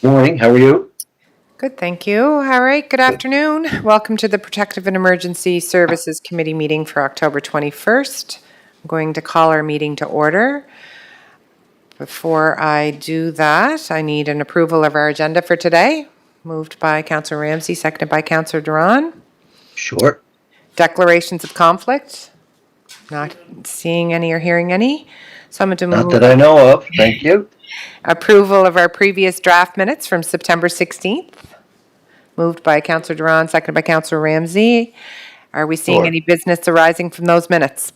Morning, how are you? Good, thank you. All right, good afternoon. Welcome to the Protective and Emergency Services Committee meeting for October 21st. I'm going to call our meeting to order. Before I do that, I need an approval of our agenda for today. Moved by Councillor Ramsey, seconded by Councillor Duran. Sure. Declarations of conflict. Not seeing any or hearing any. So I'm going to Not move that I know of, thank you. approval of our previous draft minutes from September 16th. Moved by Councillor Duran, seconded by Councillor Ramsey. Are we seeing Sure. any business arising from those minutes?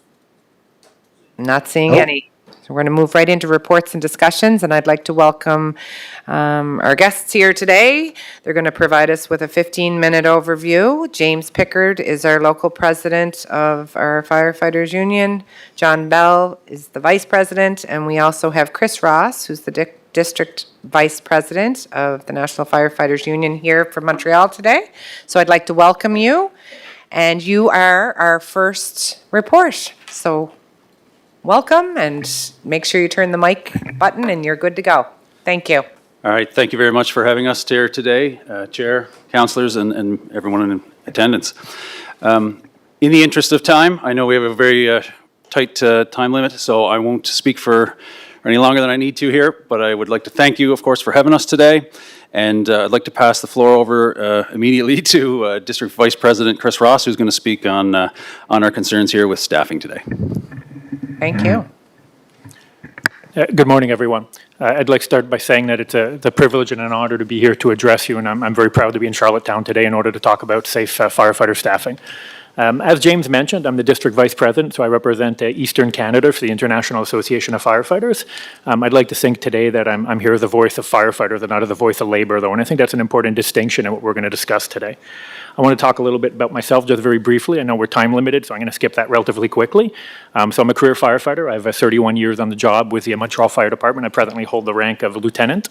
Not seeing Nope. any. So we're going to move right into reports and discussions, and I'd like to welcome our guests here today. They're going to provide us with a 15-minute overview. James Pickard is our local president of our firefighters union. John Bell is the vice president, and we also have Chris Ross, who's the district vice president of the National Firefighters Union here from Montreal today. So I'd like to welcome you, and you are our first report. So welcome, and make sure you turn the mic button and you're good to go. Thank you. All right, thank you very much for having us here today, Chair, councillors, and everyone in attendance. In the interest of time, I know we have a very tight time limit, so I won't speak for any longer than I need to here, but I would like to thank you, of course, for having us today. And I'd like to pass the floor over immediately to District Vice President Chris Ross, who's going to speak on our concerns here with staffing today. Thank you. Good morning, everyone. I'd like to start by saying that it's a privilege and an honor to be here to address you, and I'm very proud to be in Charlottetown today in order to talk about safe firefighter staffing. As James mentioned, I'm the district vice president, so I represent Eastern Canada for the International Association of Firefighters. I'd like to think today that I'm here as the voice of firefighters and not as the voice of labor, though, and I think that's an important distinction in what we're going to discuss today. I want to talk a little bit about myself just very briefly. I know we're time limited, so I'm going to skip that relatively quickly. So I'm a career firefighter. I have 31 years on the job with the Montreal Fire Department. I presently hold the rank of lieutenant.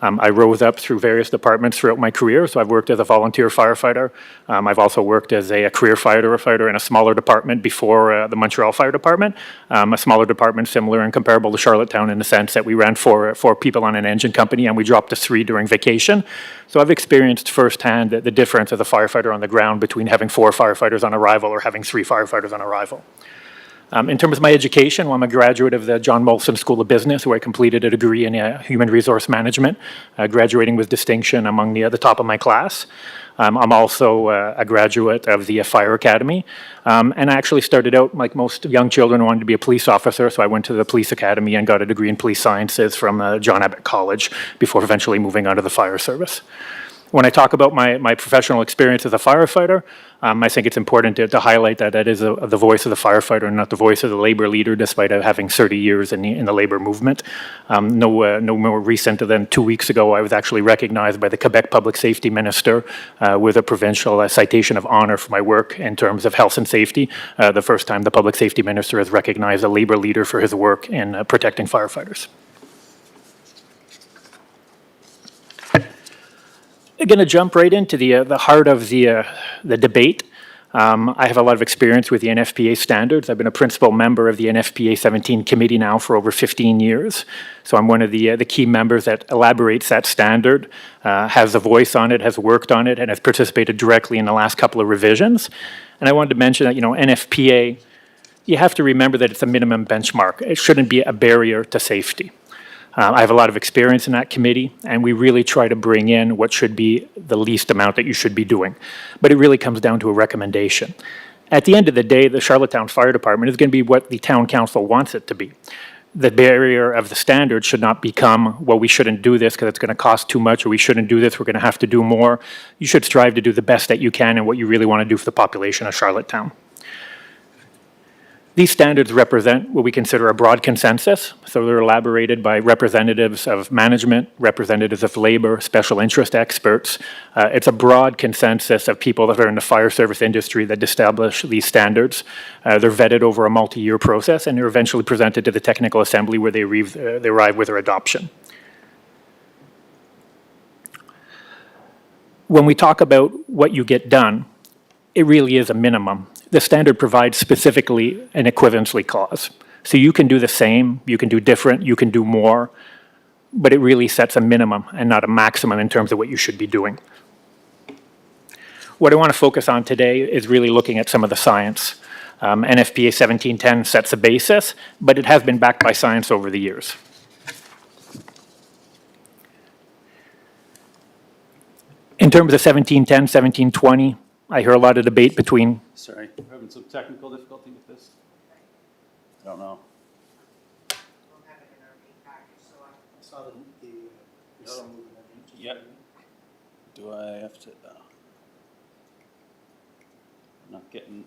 I rose up through various departments throughout my career, so I've worked as a volunteer firefighter. I've also worked as a career firefighter in a smaller department before the Montreal Fire Department, a smaller department similar and comparable to Charlottetown in the sense that we ran four people on an engine company and we dropped to 3 during vacation. So I've experienced firsthand the difference as a firefighter on the ground between having 4 firefighters on arrival or having 3 firefighters on arrival. In terms of my education, well, I'm a graduate of the John Molson School of Business, where I completed a degree in human resource management, graduating with distinction among the top of my class. I'm also a graduate of the Fire Academy, and I actually started out, like most young children, wanted to be a police officer, so I went to the police academy and got a degree in police sciences from John Abbott College before eventually moving on to the fire service. When I talk about my professional experience as a firefighter, I think it's important to highlight that is the voice of the firefighter and not the voice of the labor leader, despite having 30 years in the labor movement. No more recent than 2 weeks ago, I was actually recognized by the Quebec Public Safety Minister with a provincial citation of honor for my work in terms of health and safety. The first time the Public Safety Minister has recognized a labor leader for his work in protecting firefighters. I'm going to jump right into the heart of the debate. I have a lot of experience with the NFPA standards. I've been a principal member of the NFPA 17 committee now for over 15 years. So I'm one of the key members that elaborates that standard, has a voice on it, has worked on it, and has participated directly in the last couple of revisions. And I wanted to mention that, NFPA, you have to remember that it's a minimum benchmark. It shouldn't be a barrier to safety. I have a lot of experience in that committee, and we really try to bring in what should be the least amount that you should be doing. But it really comes down to a recommendation. At the end of the day, the Charlottetown Fire Department is going to be what the town council wants it to be. The barrier of the standard should not become, well, we shouldn't do this because it's going to cost too much, or we shouldn't do this, we're going to have to do more. You should strive to do the best that you can and what you really want to do for the population of Charlottetown. These standards represent what we consider a broad consensus, so they're elaborated by representatives of management, representatives of labor, special interest experts. It's a broad consensus of people that are in the fire service industry that establish these standards. They're vetted over a multi-year process, and they're eventually presented to the Technical Assembly where they arrive with their adoption. When we talk about what you get done, it really is a minimum. The standard provides specifically an equivalency clause. So you can do the same, you can do different, you can do more, but it really sets a minimum and not a maximum in terms of what you should be doing. What I want to focus on today is really looking at some of the science. NFPA 1710 sets a basis, but it has been backed by science over the years. In terms of 1710, 1720, I hear a lot of debate between. Sorry, we're having some technical difficulty with this. I don't know. Yeah. Do I have to? I'm not getting.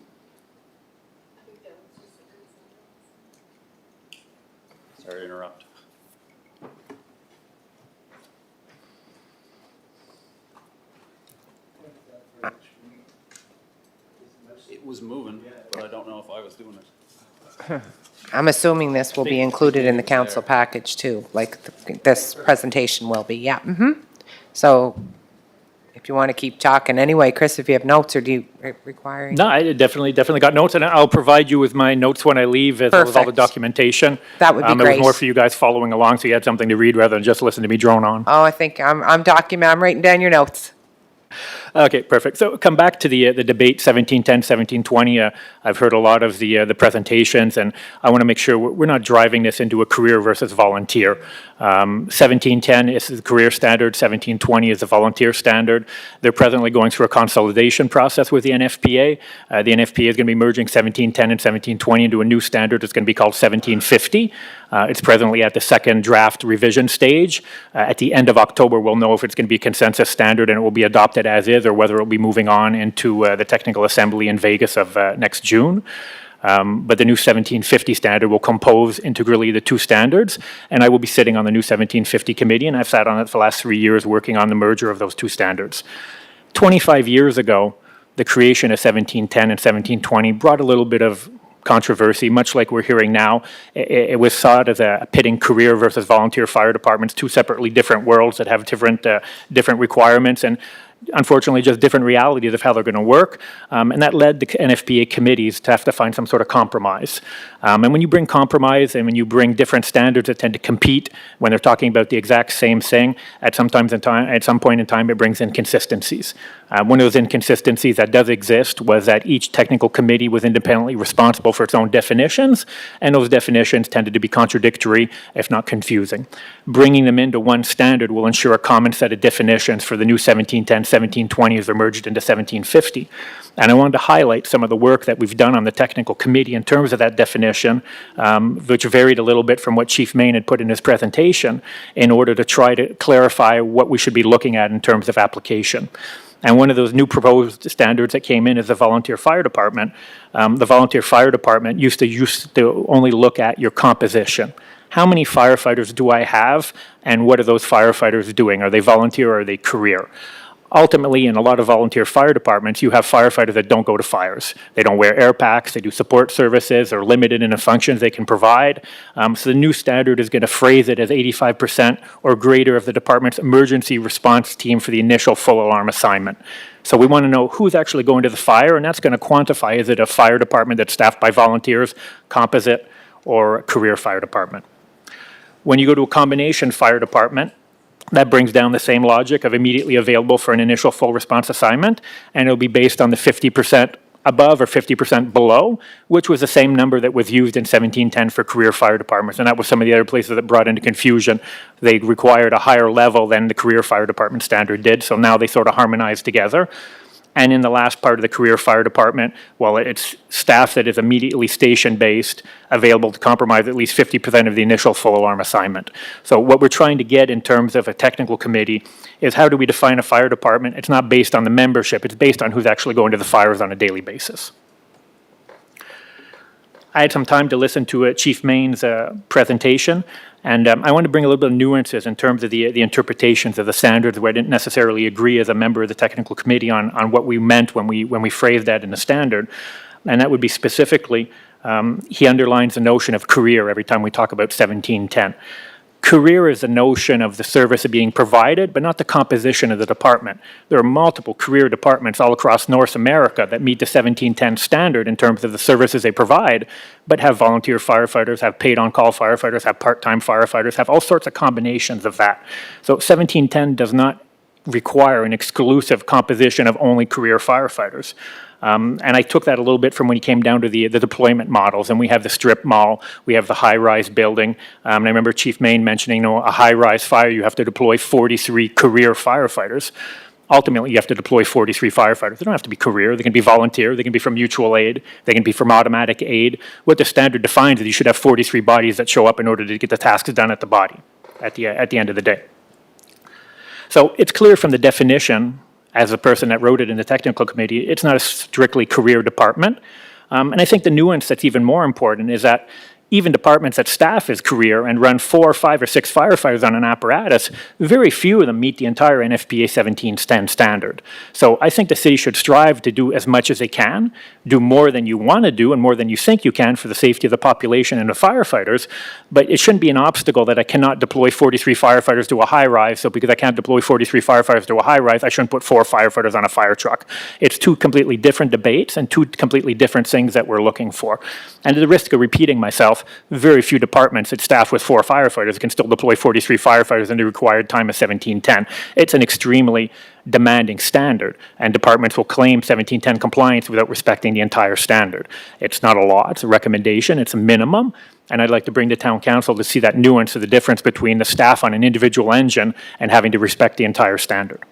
Sorry to interrupt. It was moving, but I don't know if I was doing it. I'm assuming this will be included in the council package too, like this presentation will be, yeah. So if you want to keep talking anyway, Chris, if you have notes, or do you require? No, I definitely got notes, and I'll provide you with my notes when I leave, as well as all the Perfect. documentation. That would be It great. was more for you guys following along, so you had something to read rather than just listen to me drone on. Oh, I think I'm writing down your notes. Okay, perfect. So come back to the debate 1710, 1720. I've heard a lot of the presentations, and I want to make sure we're not driving this into a career versus volunteer. 1710 is the career standard, 1720 is the volunteer standard. They're presently going through a consolidation process with the NFPA. The NFPA is going to be merging 1710 and 1720 into a new standard. It's going to be called 1750. It's presently at the second draft revision stage. At the end of October, we'll know if it's going to be a consensus standard and it will be adopted as is, or whether it will be moving on into the technical assembly in Vegas of next June. But the new 1750 standard will compose integrally the two standards, and I will be sitting on the new 1750 committee, and I've sat on it for the last 3 years working on the merger of those two standards. 25 years ago, the creation of 1710 and 1720 brought a little bit of controversy, much like we're hearing now. It was sought as a pitting career versus volunteer fire departments, two separately different worlds that have different requirements, and unfortunately just different realities of how they're going to work. And that led the NFPA committees to have to find some sort of compromise. And when you bring compromise and when you bring different standards that tend to compete when they're talking about the exact same thing, at some point in time, it brings inconsistencies. One of those inconsistencies that does exist was that each technical committee was independently responsible for its own definitions, and those definitions tended to be contradictory, if not confusing. Bringing them into one standard will ensure a common set of definitions for the new 1710, 1720 as they're merged into 1750. And I wanted to highlight some of the work that we've done on the technical committee in terms of that definition, which varied a little bit from what Chief Main had put in his presentation, in order to try to clarify what we should be looking at in terms of application. And one of those new proposed standards that came in is the volunteer fire department. The volunteer fire department used to only look at your composition. How many firefighters do I have, and what are those firefighters doing? Are they volunteer or are they career? Ultimately, in a lot of volunteer fire departments, you have firefighters that don't go to fires. They don't wear air packs, they do support services, they're limited in the functions they can provide. So the new standard is going to phrase it as 85% or greater of the department's emergency response team for the initial full alarm assignment. So we want to know who's actually going to the fire, and that's going to quantify, is it a fire department that's staffed by volunteers, composite, or a career fire department? When you go to a combination fire department, that brings down the same logic of immediately available for an initial full response assignment, and it'll be based on the 50% above or 50% below, which was the same number that was used in 1710 for career fire departments. And that was some of the other places that brought into confusion. They required a higher level than the career fire department standard did, so now they sort of harmonized together. And in the last part of the career fire department, well, it's staff that is immediately station-based, available to compromise at least 50% of the initial full alarm assignment. So what we're trying to get in terms of a technical committee is, how do we define a fire department? It's not based on the membership, it's based on who's actually going to the fires on a daily basis. I had some time to listen to Chief Main's presentation, and I want to bring a little bit of nuances in terms of the interpretations of the standards, where I didn't necessarily agree as a member of the technical committee on what we meant when we phrased that in the standard. And that would be specifically, he underlines the notion of career every time we talk about 1710. Career is the notion of the service being provided, but not the composition of the department. There are multiple career departments all across North America that meet the 1710 standard in terms of the services they provide, but have volunteer firefighters, have paid on-call firefighters, have part-time firefighters, have all sorts of combinations of that. So 1710 does not require an exclusive composition of only career firefighters. And I took that a little bit from when he came down to the deployment models, and we have the strip mall, we have the high-rise building, and I remember Chief Main mentioning, a high-rise fire, you have to deploy 43 career firefighters. Ultimately, you have to deploy 43 firefighters. They don't have to be career, they can be volunteer, they can be from mutual aid, they can be from automatic aid. What the standard defines is you should have 43 bodies that show up in order to get the tasks done at the body, at the end of the day. So it's clear from the definition, as a person that wrote it in the technical committee, it's not a strictly career department. And I think the nuance that's even more important is that even departments that staff as career and run 4, 5, or 6 firefighters on an apparatus, very few of them meet the entire NFPA 1710 standard. So I think the city should strive to do as much as they can, do more than you want to do and more than you think you can for the safety of the population and the firefighters, but it shouldn't be an obstacle that I cannot deploy 43 firefighters to a high-rise, so because I can't deploy 43 firefighters to a high-rise, I shouldn't put 4 firefighters on a fire truck. It's two completely different debates and two completely different things that we're looking for. And at the risk of repeating myself, very few departments that staff with 4 firefighters can still deploy 43 firefighters in the required time of 1710. It's an extremely demanding standard, and departments will claim 1710 compliance without respecting the entire standard. It's not a law, it's a recommendation, it's a minimum, and I'd like to bring the town council to see that nuance of the difference between the staff on an individual engine and having to respect the entire standard.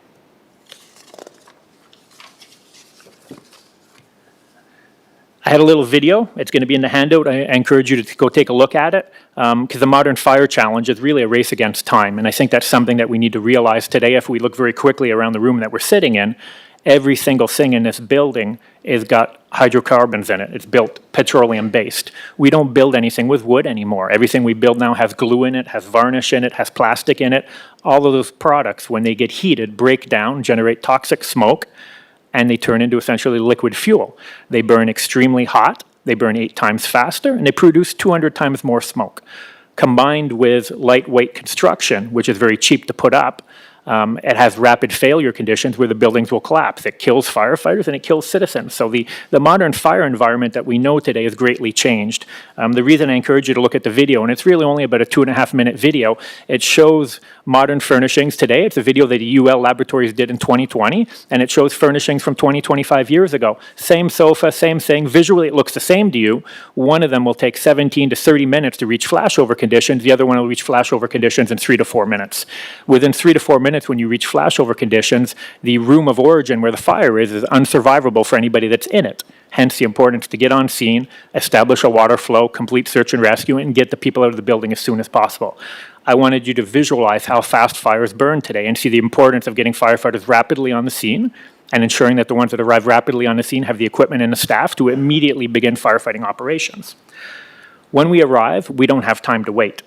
I had a little video. It's going to be in the handout. I encourage you to go take a look at it because the modern fire challenge is really a race against time. And I think that's something that we need to realize today. If we look very quickly around the room that we're sitting in, every single thing in this building has got hydrocarbons in it. It's built petroleum-based. We don't build anything with wood anymore. Everything we build now has glue in it, has varnish in it, has plastic in it. All of those products, when they get heated, break down, generate toxic smoke, and they turn into essentially liquid fuel. They burn extremely hot, they burn 8 times faster, and they produce 200 times more smoke. Combined with lightweight construction, which is very cheap to put up, it has rapid failure conditions where the buildings will collapse. It kills firefighters and it kills citizens. So the modern fire environment that we know today has greatly changed. The reason I encourage you to look at the video, and it's really only about a 2.5-minute video, it shows modern furnishings today. It's a video that UL Laboratories did in 2020, and it shows furnishings from 20, 25 years ago. Same sofa, same thing. Visually, it looks the same to you. One of them will take 17 to 30 minutes to reach flashover conditions. The other one will reach flashover conditions in 3 to 4 minutes. Within 3 to 4 minutes, when you reach flashover conditions, the room of origin where the fire is unsurvivable for anybody that's in it. Hence the importance to get on scene, establish a water flow, complete search and rescue, and get the people out of the building as soon as possible. I wanted you to visualize how fast fires burn today and see the importance of getting firefighters rapidly on the scene and ensuring that the ones that arrive rapidly on the scene have the equipment and the staff to immediately begin firefighting operations. When we arrive, we don't have time to wait.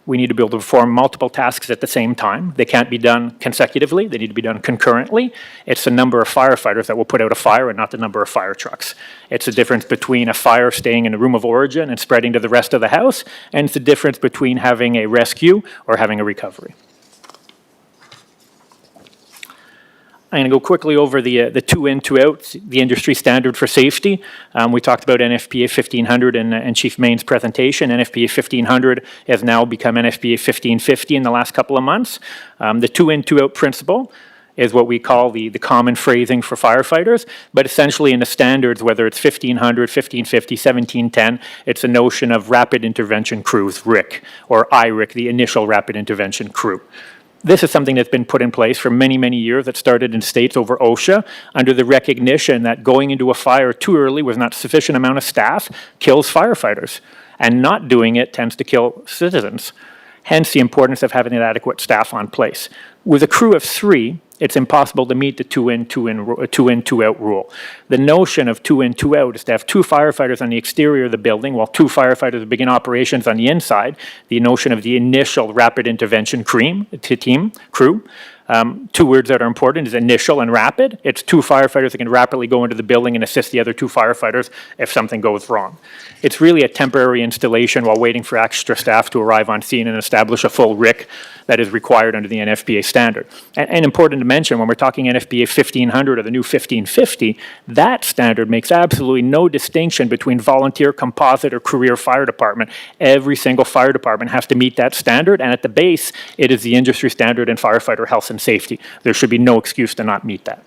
We need to be able to perform multiple tasks at the same time. They can't be done consecutively. They need to be done concurrently. It's the number of firefighters that will put out a fire and not the number of fire trucks. It's the difference between a fire staying in the room of origin and spreading to the rest of the house, and it's the difference between having a rescue or having a recovery. I'm going to go quickly over the 2 in, 2 out, the industry standard for safety. We talked about NFPA 1500 in Chief Main's presentation. NFPA 1500 has now become NFPA 1550 in the last couple of months. The 2 in, 2 out principle is what we call the common phrasing for firefighters, but essentially in the standards, whether it's 1500, 1550, 1710, it's a notion of rapid intervention crews, RIC, or IRIC, the initial rapid intervention crew. This is something that's been put in place for many, many years. That started in states over OSHA under the recognition that going into a fire too early with not sufficient amount of staff kills firefighters, and not doing it tends to kill citizens. Hence the importance of having an adequate staff on place. With a crew of 3, it's impossible to meet the 2 in, 2 out rule. The notion of 2 in, 2 out is to have 2 firefighters on the exterior of the building while 2 firefighters begin operations on the inside. The notion of the initial rapid intervention crew. Two words that are important is initial and rapid. It's two firefighters that can rapidly go into the building and assist the other two firefighters if something goes wrong. It's really a temporary installation while waiting for extra staff to arrive on scene and establish a full RIC that is required under the NFPA standard. And important to mention, when we're talking NFPA 1500 or the new 1550, that standard makes absolutely no distinction between volunteer, composite, or career fire department. Every single fire department has to meet that standard, and at the base, it is the industry standard in firefighter health and safety. There should be no excuse to not meet that.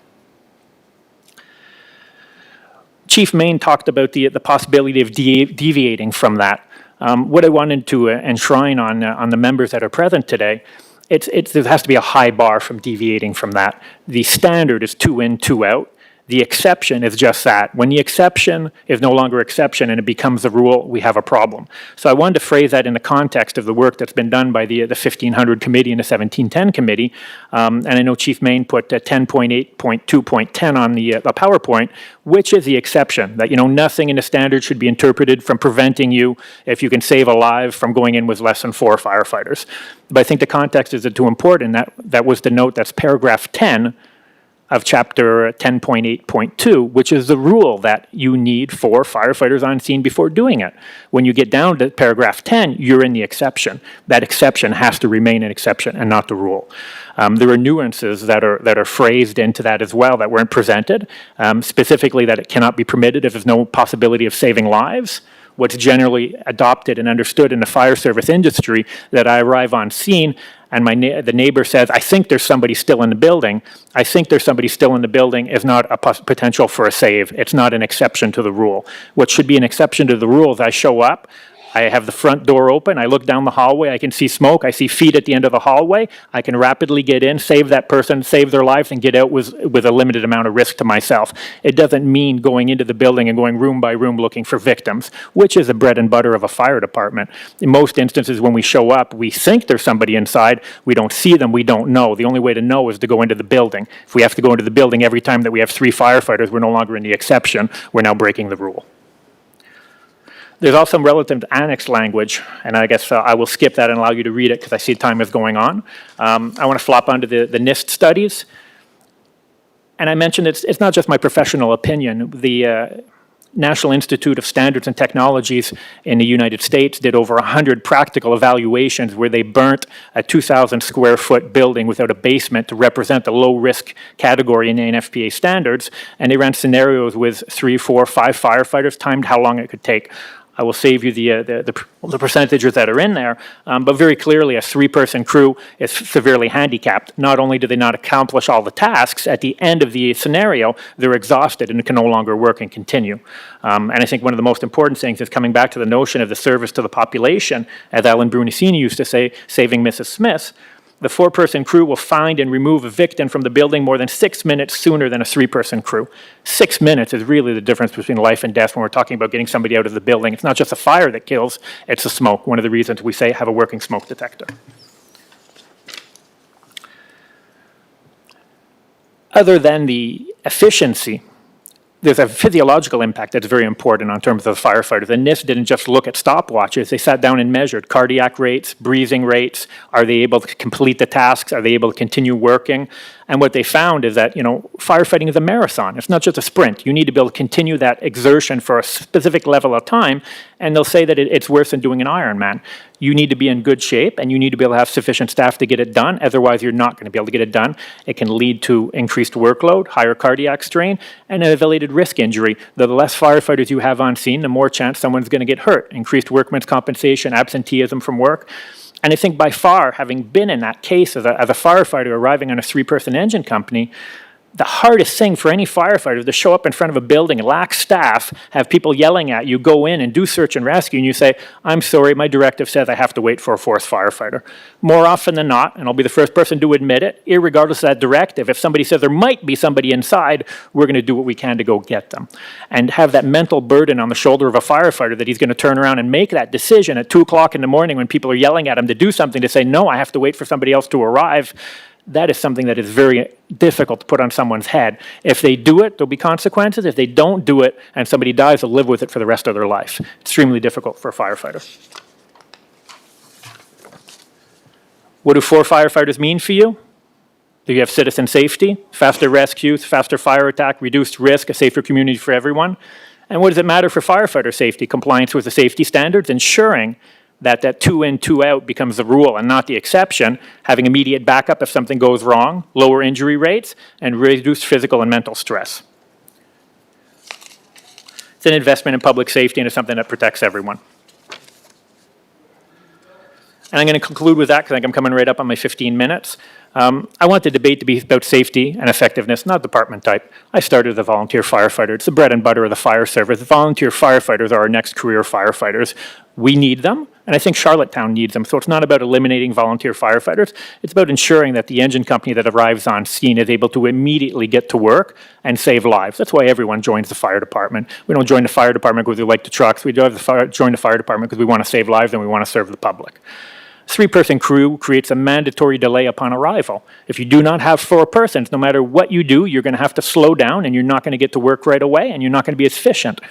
Chief Main talked about the possibility of deviating from that. What I wanted to enshrine on the members that are present today, there has to be a high bar from deviating from that. The standard is 2 in, 2 out. The exception is just that. When the exception is no longer exception and it becomes the rule, we have a problem. So I wanted to phrase that in the context of the work that's been done by the 1500 committee and the 1710 committee. And I know Chief Main put 10.8.2.10 on the PowerPoint, which is the exception, that nothing in the standard should be interpreted from preventing you, if you can save a life, from going in with less than 4 firefighters. But I think the context is too important. That was the note, that's paragraph 10 of chapter 10.8.2, which is the rule that you need 4 firefighters on scene before doing it. When you get down to paragraph 10, you're in the exception. That exception has to remain an exception and not the rule. There are nuances that are phrased into that as well that weren't presented, specifically that it cannot be permitted if there's no possibility of saving lives. What's generally adopted and understood in the fire service industry, that I arrive on scene and the neighbor says, I think there's somebody still in the building. I think there's somebody still in the building is not a potential for a save. It's not an exception to the rule. What should be an exception to the rule is I show up, I have the front door open, I look down the hallway, I can see smoke, I see feet at the end of the hallway, I can rapidly get in, save that person, save their lives, and get out with a limited amount of risk to myself. It doesn't mean going into the building and going room by room looking for victims, which is the bread and butter of a fire department. In most instances, when we show up, we think there's somebody inside, we don't see them, we don't know. The only way to know is to go into the building. If we have to go into the building every time that we have 3 firefighters, we're no longer in the exception, we're now breaking the rule. There's also some relative annex language, and I guess I will skip that and allow you to read it because I see time is going on. I want to flop onto the NIST studies. And I mentioned it's not just my professional opinion. The National Institute of Standards and Technologies in the United States did over 100 practical evaluations where they burnt a 2,000 square foot building without a basement to represent the low risk category in the NFPA standards. And they ran scenarios with 3, 4, 5 firefighters, timed how long it could take. I will save you the percentages that are in there, but very clearly a 3-person crew is severely handicapped. Not only do they not accomplish all the tasks, at the end of the scenario, they're exhausted and can no longer work and continue. And I think one of the most important things is coming back to the notion of the service to the population, as Alan Brunacini used to say, saving Mrs. Smith. The 4-person crew will find and remove a victim from the building more than 6 minutes sooner than a 3-person crew. 6 minutes is really the difference between life and death when we're talking about getting somebody out of the building. It's not just a fire that kills, it's the smoke. One of the reasons we say have a working smoke detector. Other than the efficiency, there's a physiological impact that's very important in terms of firefighters. And NIST didn't just look at stopwatches. They sat down and measured cardiac rates, breathing rates. Are they able to complete the tasks? Are they able to continue working? And what they found is that, firefighting is a marathon. It's not just a sprint. You need to be able to continue that exertion for a specific level of time, and they'll say that it's worse than doing an Ironman. You need to be in good shape, and you need to be able to have sufficient staff to get it done. Otherwise, you're not going to be able to get it done. It can lead to increased workload, higher cardiac strain, and an elevated risk injury. The less firefighters you have on scene, the more chance someone's going to get hurt. Increased workman's compensation, absenteeism from work. And I think by far, having been in that case as a firefighter arriving on a 3-person engine company, the hardest thing for any firefighter is to show up in front of a building, lack staff, have people yelling at you, go in and do search and rescue, and you say, I'm sorry, my directive says I have to wait for a 4th firefighter. More often than not, and I'll be the first person to admit it, irregardless of that directive, if somebody says there might be somebody inside, we're going to do what we can to go get them. And have that mental burden on the shoulder of a firefighter that he's going to turn around and make that decision at 2 o'clock in the morning when people are yelling at him to do something, to say, no, I have to wait for somebody else to arrive. That is something that is very difficult to put on someone's head. If they do it, there'll be consequences. If they don't do it and somebody dies, they'll live with it for the rest of their life. Extremely difficult for a firefighter. What do 4 firefighters mean for you? You have citizen safety, faster rescues, faster fire attack, reduced risk, a safer community for everyone. And what does it matter for firefighter safety? Compliance with the safety standards, ensuring that that 2 in, 2 out becomes the rule and not the exception, having immediate backup if something goes wrong, lower injury rates, and reduce physical and mental stress. It's an investment in public safety and it's something that protects everyone. And I'm going to conclude with that because I think I'm coming right up on my 15 minutes. I want the debate to be about safety and effectiveness, not department type. I started as a volunteer firefighter. It's the bread and butter of the fire service. Volunteer firefighters are our next career firefighters. We need them, and I think Charlottetown needs them. So it's not about eliminating volunteer firefighters. It's about ensuring that the engine company that arrives on scene is able to immediately get to work and save lives. That's why everyone joins the fire department. We don't join the fire department because we like the trucks. We join the fire department because we want to save lives and we want to serve the public. 3-person crew creates a mandatory delay upon arrival. If you do not have 4 persons, no matter what you do, you're going to have to slow down and you're not going to get to work right away and you're not going to be as efficient.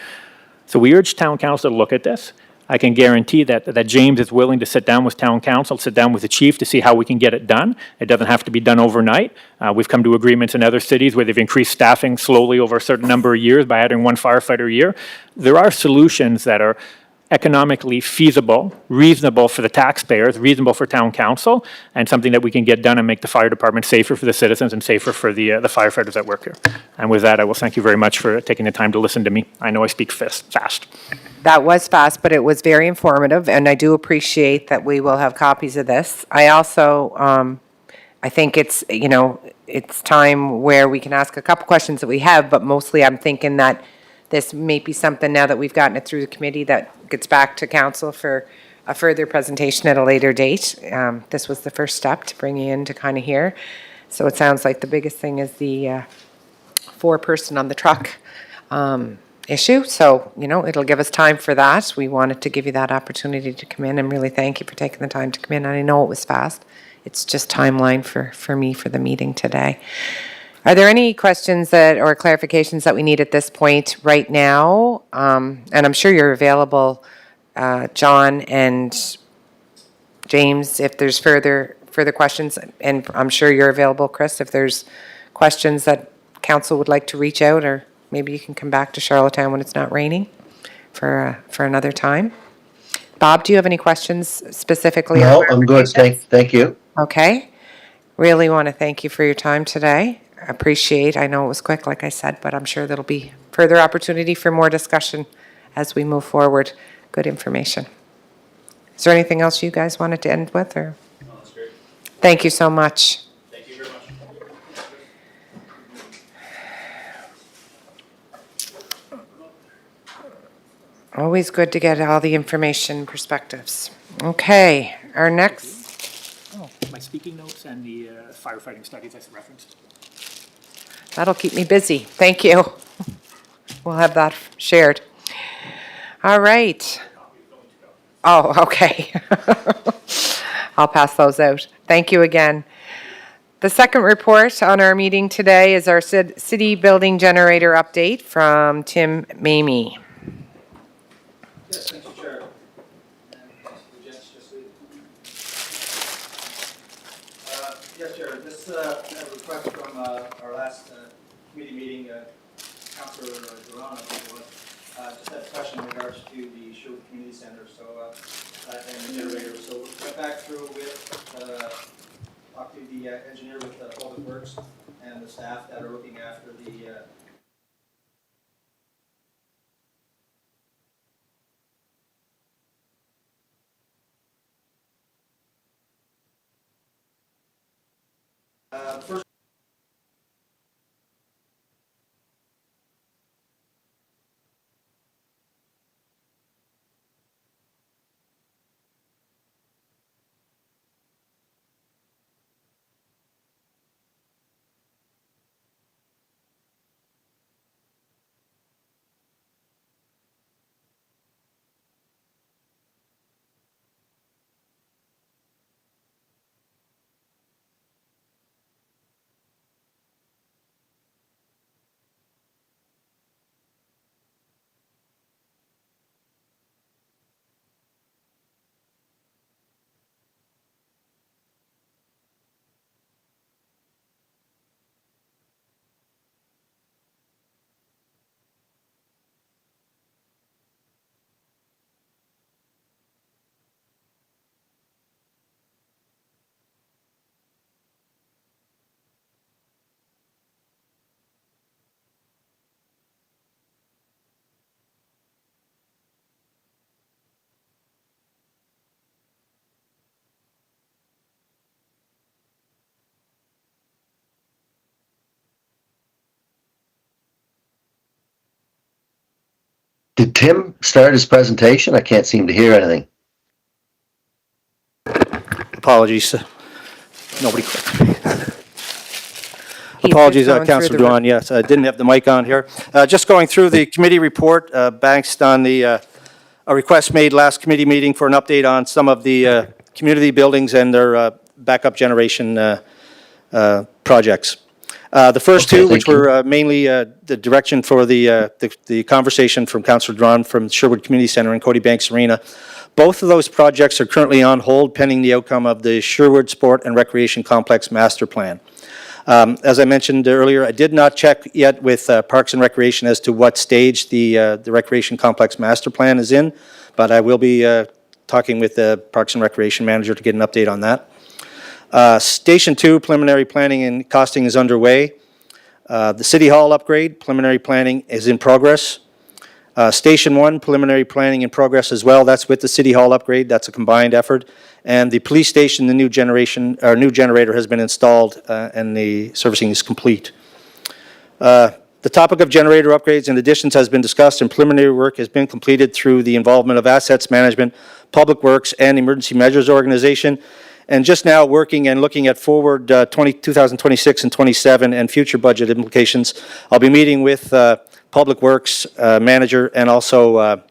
So we urge town council to look at this. I can guarantee that James is willing to sit down with town council, sit down with the chief to see how we can get it done. It doesn't have to be done overnight. We've come to agreements in other cities where they've increased staffing slowly over a certain number of years by adding 1 firefighter a year. There are solutions that are economically feasible, reasonable for the taxpayers, reasonable for town council, and something that we can get done and make the fire department safer for the citizens and safer for the firefighters that work here. And with that, I will thank you very much for taking the time to listen to me. I know I speak fast. That was fast, but it was very informative, and I do appreciate that we will have copies of this. I also, I think it's, it's time where we can ask a couple questions that we have, but mostly I'm thinking that this may be something, now that we've gotten it through the committee, that gets back to council for a further presentation at a later date. This was the first step to bring you in to kind of hear. So it sounds like the biggest thing is the 4-person on the truck issue. So, it'll give us time for that. We wanted to give you that opportunity to come in and really thank you for taking the time to come in. And I know it was fast. It's just timeline for me for the meeting today. Are there any questions or clarifications that we need at this point right now? And I'm sure you're available, John and James, if there's further questions. And I'm sure you're available, Chris, if there's questions that council would like to reach out, or maybe you can come back to Charlottetown when it's not raining for another time. Bob, do you have any questions specifically? No, I'm good. Thank you. Okay. Really want to thank you for your time today. I know it was quick, like I said, but I'm sure there'll be further opportunity for more discussion as we move forward. Good information. Is there anything else you guys wanted to end with? Or? No, that's great. Thank you so much. Thank you very much. Always good to get all the information perspectives. Okay, our next, My speaking notes and the firefighting studies I referenced. that'll keep me busy. Thank you. We'll have that shared. All right. Oh, okay. I'll pass those out. Thank you again. The second report on our meeting today is our city building generator update from Tim Mamie. Yes, thank you, Chair. And the gents just leave. Yes, Chair, this request from our last committee meeting, Councillor Duran, I think it was, just had a question in regards to the Sherwood Community Center, and the generator. So we went back through with, talked to the engineer with Public Works and the staff that are looking after the first Did Tim start his presentation? I can't seem to hear anything. Apologies. Nobody clicked. He's Apologies, just going through Councillor the- Duran, yes, I didn't have the mic on here. Just going through the committee report, based on a request made last committee meeting for an update on some of the community buildings and their backup generation projects. The first Okay, two, which thank you. were mainly the direction for the conversation from Councillor Duran from Sherwood Community Centre and Cody Banks Arena. Both of those projects are currently on hold pending the outcome of the Sherwood Sport and Recreation Complex Master Plan. As I mentioned earlier, I did not check yet with Parks and Recreation as to what stage the Recreation Complex Master Plan is in, but I will be talking with the Parks and Recreation Manager to get an update on that. Station 2 preliminary planning and costing is underway. The City Hall upgrade preliminary planning is in progress. Station 1 preliminary planning in progress as well. That's with the City Hall upgrade. That's a combined effort. And the police station, the new generator has been installed and the servicing is complete. The topic of generator upgrades and additions has been discussed and preliminary work has been completed through the involvement of Assets Management, Public Works, and Emergency Measures Organization. And just now working and looking at forward 2026 and 27 and future budget implications. I'll be meeting with Public Works Manager and also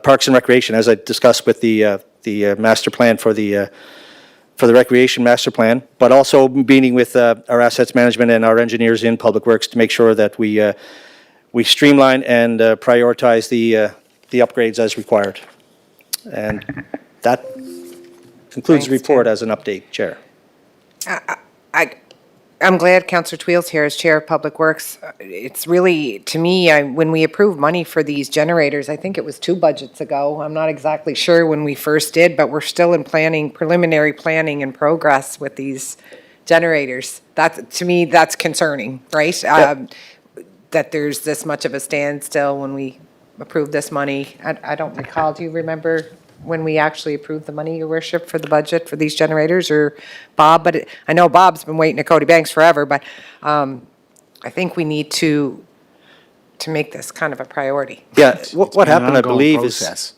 Parks and Recreation, as I discussed with the master plan for the Recreation Master Plan, but also meeting with our Assets Management and our engineers in Public Works to make sure that we streamline and prioritize the upgrades as required. And that concludes the Thanks, report Tim. as an update, Chair. I'm glad Councillor Tweels here as Chair of Public Works. It's really, to me, when we approved money for these generators, I think it was 2 budgets ago. I'm not exactly sure when we first did, but we're still in preliminary planning and progress with these generators. To me, that's concerning, right? That there's this much of a standstill when we approved this money. I don't recall, do you remember when we actually approved the money, Your Worship, for the budget for these generators, or Bob? But I know Bob's been waiting at Cody Banks forever, but I think we need to make this kind of a priority. Yeah, what been an happened, I ongoing believe, is process.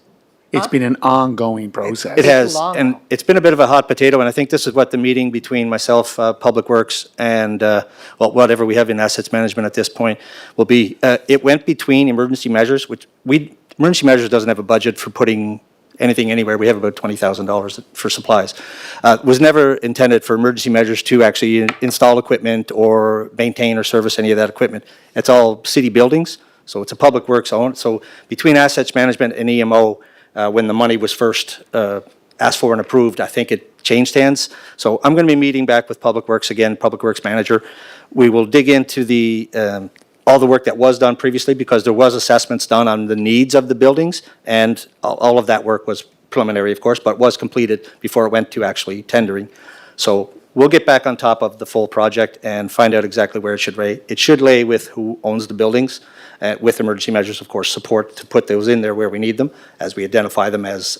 It's been an ongoing process. it has, long and now. it's been a bit of a hot potato, and I think this is what the meeting between myself, Public Works, and, well, whatever we have in Assets Management at this point will be. It went between Emergency Measures, which Emergency Measures doesn't have a budget for putting anything anywhere. We have about $20,000 for supplies. Was never intended for Emergency Measures to actually install equipment or maintain or service any of that equipment. It's all city buildings, so it's a Public Works owned. So between Assets Management and EMO, when the money was first asked for and approved, I think it changed hands. So I'm going to be meeting back with Public Works again, Public Works Manager. We will dig into all the work that was done previously, because there was assessments done on the needs of the buildings, and all of that work was preliminary, of course, but was completed before it went to actually tendering. So we'll get back on top of the full project and find out exactly where it should lay. It should lay with who owns the buildings, with Emergency Measures, of course, support to put those in there where we need them, as we identify them as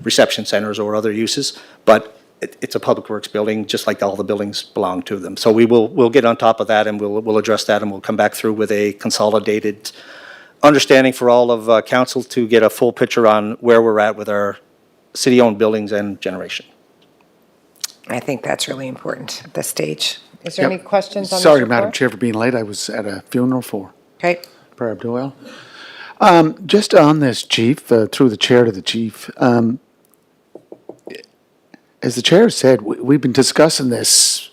reception centers or other uses. But it's a Public Works building, just like all the buildings belong to them. So we'll get on top of that, and we'll address that, and we'll come back through with a consolidated understanding for all of council to get a full picture on where we're at with our city-owned buildings and generation. I think that's really important at this stage. Is there Yep. any questions on this Sorry, report? Madam Chair, for being late. I was at a funeral for Okay. Barb Doyle. Just on this, Chief, through the chair to the chief, as the chair said, we've been discussing this,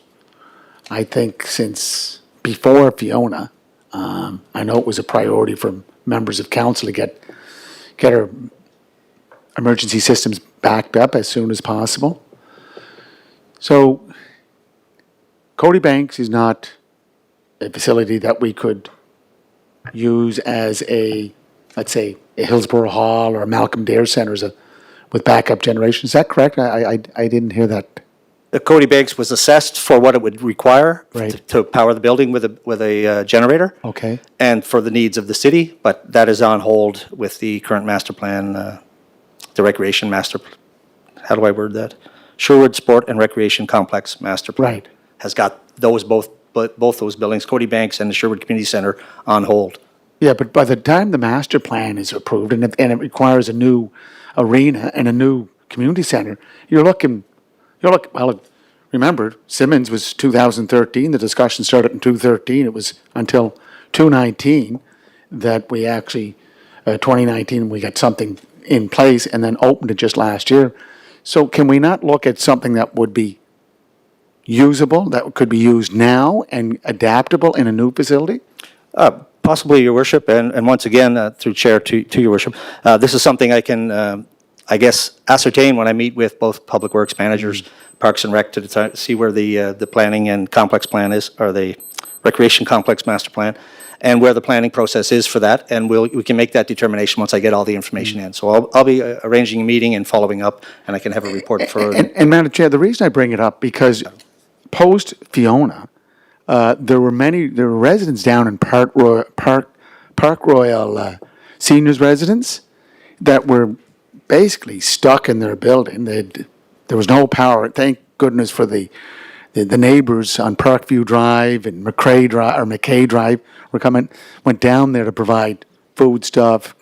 I think, since before Fiona. I know it was a priority for members of council to get our emergency systems backed up as soon as possible. So Cody Banks is not a facility that we could use as let's say, a Hillsborough Hall or a Malcolm Dare Center with backup generation. Is that correct? I didn't hear that. The Cody Banks was assessed for what it would require Right. to power the building with a generator. Okay. And for the needs of the city, but that is on hold with the current master plan, the Recreation Master, how do I word that? Sherwood Sport and Recreation Complex Master Plan. Right. Has got both those buildings, Cody Banks and the Sherwood Community Center, on hold Yeah, but by the time the master plan is approved and it requires a new arena and a new community center, well, remember, Simmons was 2013, the discussion started in 2013, it was until 2019 that we actually, 2019, we got something in place and then opened it just last year. So can we not look at something that would be usable, that could be used now and adaptable in a new facility? Possibly, Your Worship, and once again, through Chair to Your Worship, this is something I can, I guess, ascertain when I meet with both Public Works managers, Parks and Rec, to see where the planning and complex plan is, or the recreation complex master plan, and where the planning process is for that, and we can make that determination once I get all the information in. So I'll be arranging a meeting and following up, and I can have a report for. And Madam Chair, the reason I bring it up, because post Fiona, there were residents down in Park Royal seniors residents that were basically stuck in their building. There was no power. Thank goodness for the neighbors on Parkview Drive and McKay Drive went down there to provide food stuff,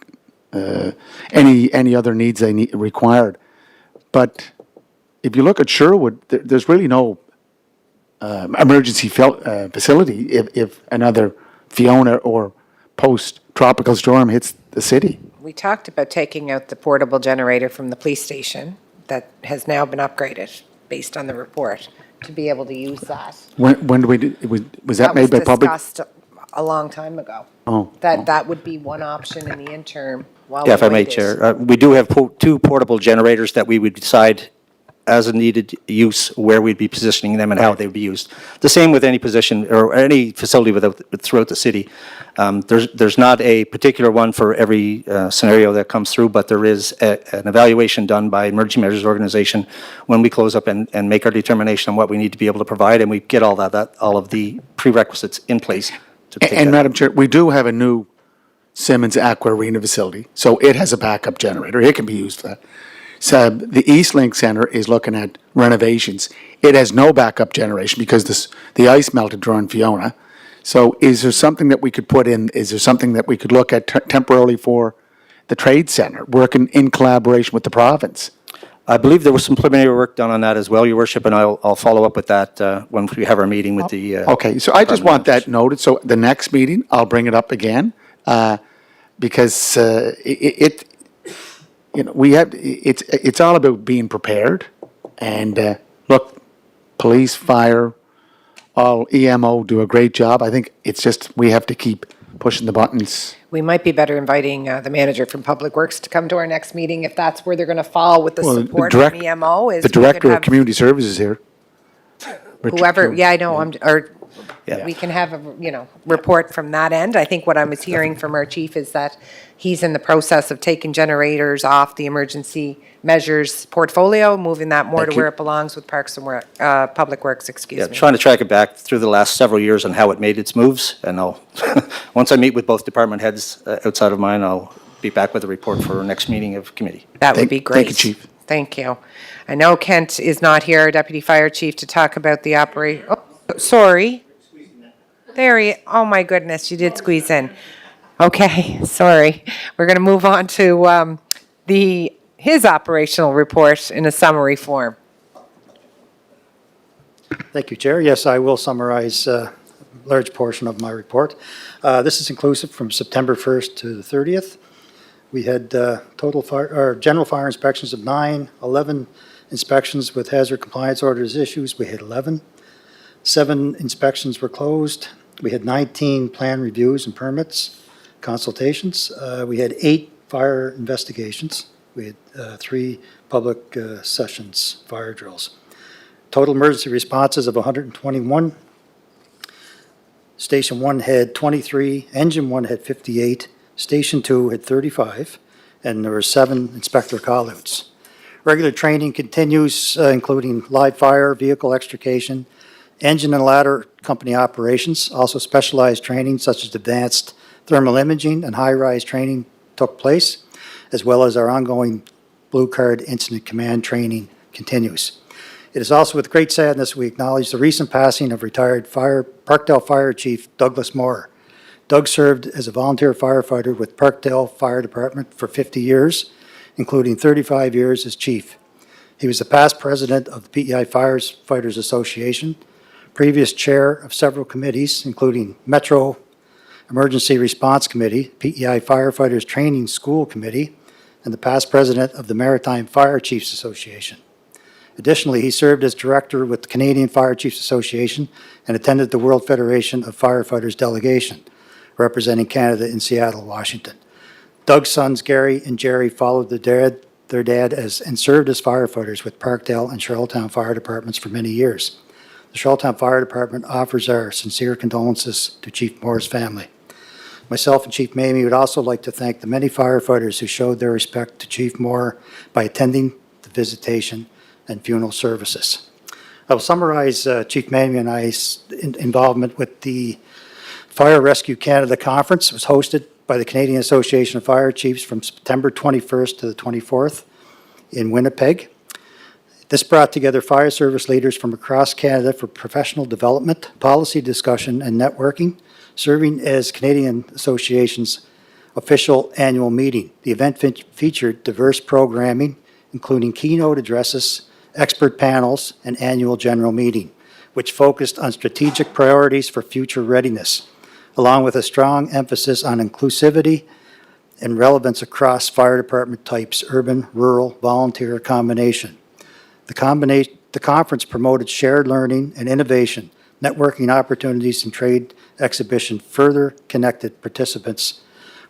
any other needs they required. But if you look at Sherwood, there's really no emergency facility if another Fiona or post-tropical storm hits the city. We talked about taking out the portable generator from the police station that has now been upgraded based on the report to be able to use that. When do we do, was that made by public? That was discussed a long time ago. Oh. That would be one option in the interim while we Yeah, if I may, waited. Chair. We do have two portable generators that we would decide as a needed use where we'd be positioning them and how they would be used. The same with any position or any facility throughout the city. There's not a particular one for every scenario that comes through, but there is an evaluation done by Emergency Measures Organization when we close up and make our determination on what we need to be able to provide, and we get all of the prerequisites in place to take And that. Madam Chair, we do have a new Simmons Aqua Arena facility, so it has a backup generator. It can be used for that. So the East Link Center is looking at renovations. It has no backup generation because the ice melted during Fiona. So is there something that we could put in, is there something that we could look at temporarily for the Trade Center, working in collaboration with the province? I believe there was some preliminary work done on that as well, Your Worship, and I'll follow up with that when we have our meeting with the. Okay, so I just want that noted, so the next meeting, I'll bring it up again, because it's all about being prepared, and look, police, fire, all EMO do a great job. I think it's just, we have to keep pushing the buttons. We might be better inviting the manager from Public Works to come to our next meeting if that's where they're going to fall with the Well, support from EMO. The Director of Community Services here. Richard Whoever, Kuhn. yeah, I know, Yeah. we can have a, report from that end. I think what I was hearing from our chief is that he's in the process of taking generators off the emergency measures portfolio, moving that more Thank to you. where it belongs with Parks and Public Works, Yeah, me. trying to track it back through the last several years and how it made its moves, and I'll, once I meet with both department heads outside of mine, I'll be back with a report for our next meeting of committee. That would Thank- be great. thank you, Chief. Thank you. I know Kent is not here, our Deputy Fire Chief, to talk about the oh, sorry. There he, oh my goodness, you did squeeze in. Okay, sorry. We're going to move on to his operational report in a summary form. Thank you, Chair. Yes, I will summarize a large portion of my report. This is inclusive from September 1st to the 30th. We had general fire inspections of 9, 11 inspections with hazard compliance orders issues. We had 11. 7 inspections were closed. We had 19 plan reviews and permits, consultations. We had 8 fire investigations. We had 3 public sessions, fire drills. Total emergency responses of 121. Station 1 had 23, Engine 1 had 58, Station 2 had 35, and there were 7 inspector callouts. Regular training continues, including live fire, vehicle extrication, engine and ladder company operations. Also specialized training such as advanced thermal imaging and high-rise training took place, as well as our ongoing Blue Card Incident Command training continues. It is also with great sadness we acknowledge the recent passing of retired Parkdale Fire Chief Douglas Moore. Doug served as a volunteer firefighter with Parkdale Fire Department for 50 years, including 35 years as chief. He was the past president of the PEI Firefighters Association, previous chair of several committees, including Metro Emergency Response Committee, PEI Firefighters Training School Committee, and the past president of the Maritime Fire Chiefs Association. Additionally, he served as director with the Canadian Fire Chiefs Association and attended the World Federation of Firefighters delegation, representing Canada in Seattle, Washington. Doug's sons, Gary and Jerry, followed their dad and served as firefighters with Parkdale and Charlottetown Fire Departments for many years. The Charlottetown Fire Department offers our sincere condolences to Chief Moore's family. Myself and Chief Mamie would also like to thank the many firefighters who showed their respect to Chief Moore by attending the visitation and funeral services. I will summarize Chief Mamie and I's involvement with the Fire Rescue Canada Conference. It was hosted by the Canadian Association of Fire Chiefs from September 21st to the 24th in Winnipeg. This brought together fire service leaders from across Canada for professional development, policy discussion, and networking, serving as Canadian Association's official annual meeting. The event featured diverse programming, including keynote addresses, expert panels, and annual general meeting, which focused on strategic priorities for future readiness, along with a strong emphasis on inclusivity and relevance across fire department types, urban, rural, volunteer combination. The conference promoted shared learning and innovation, networking opportunities, and trade exhibition further connected participants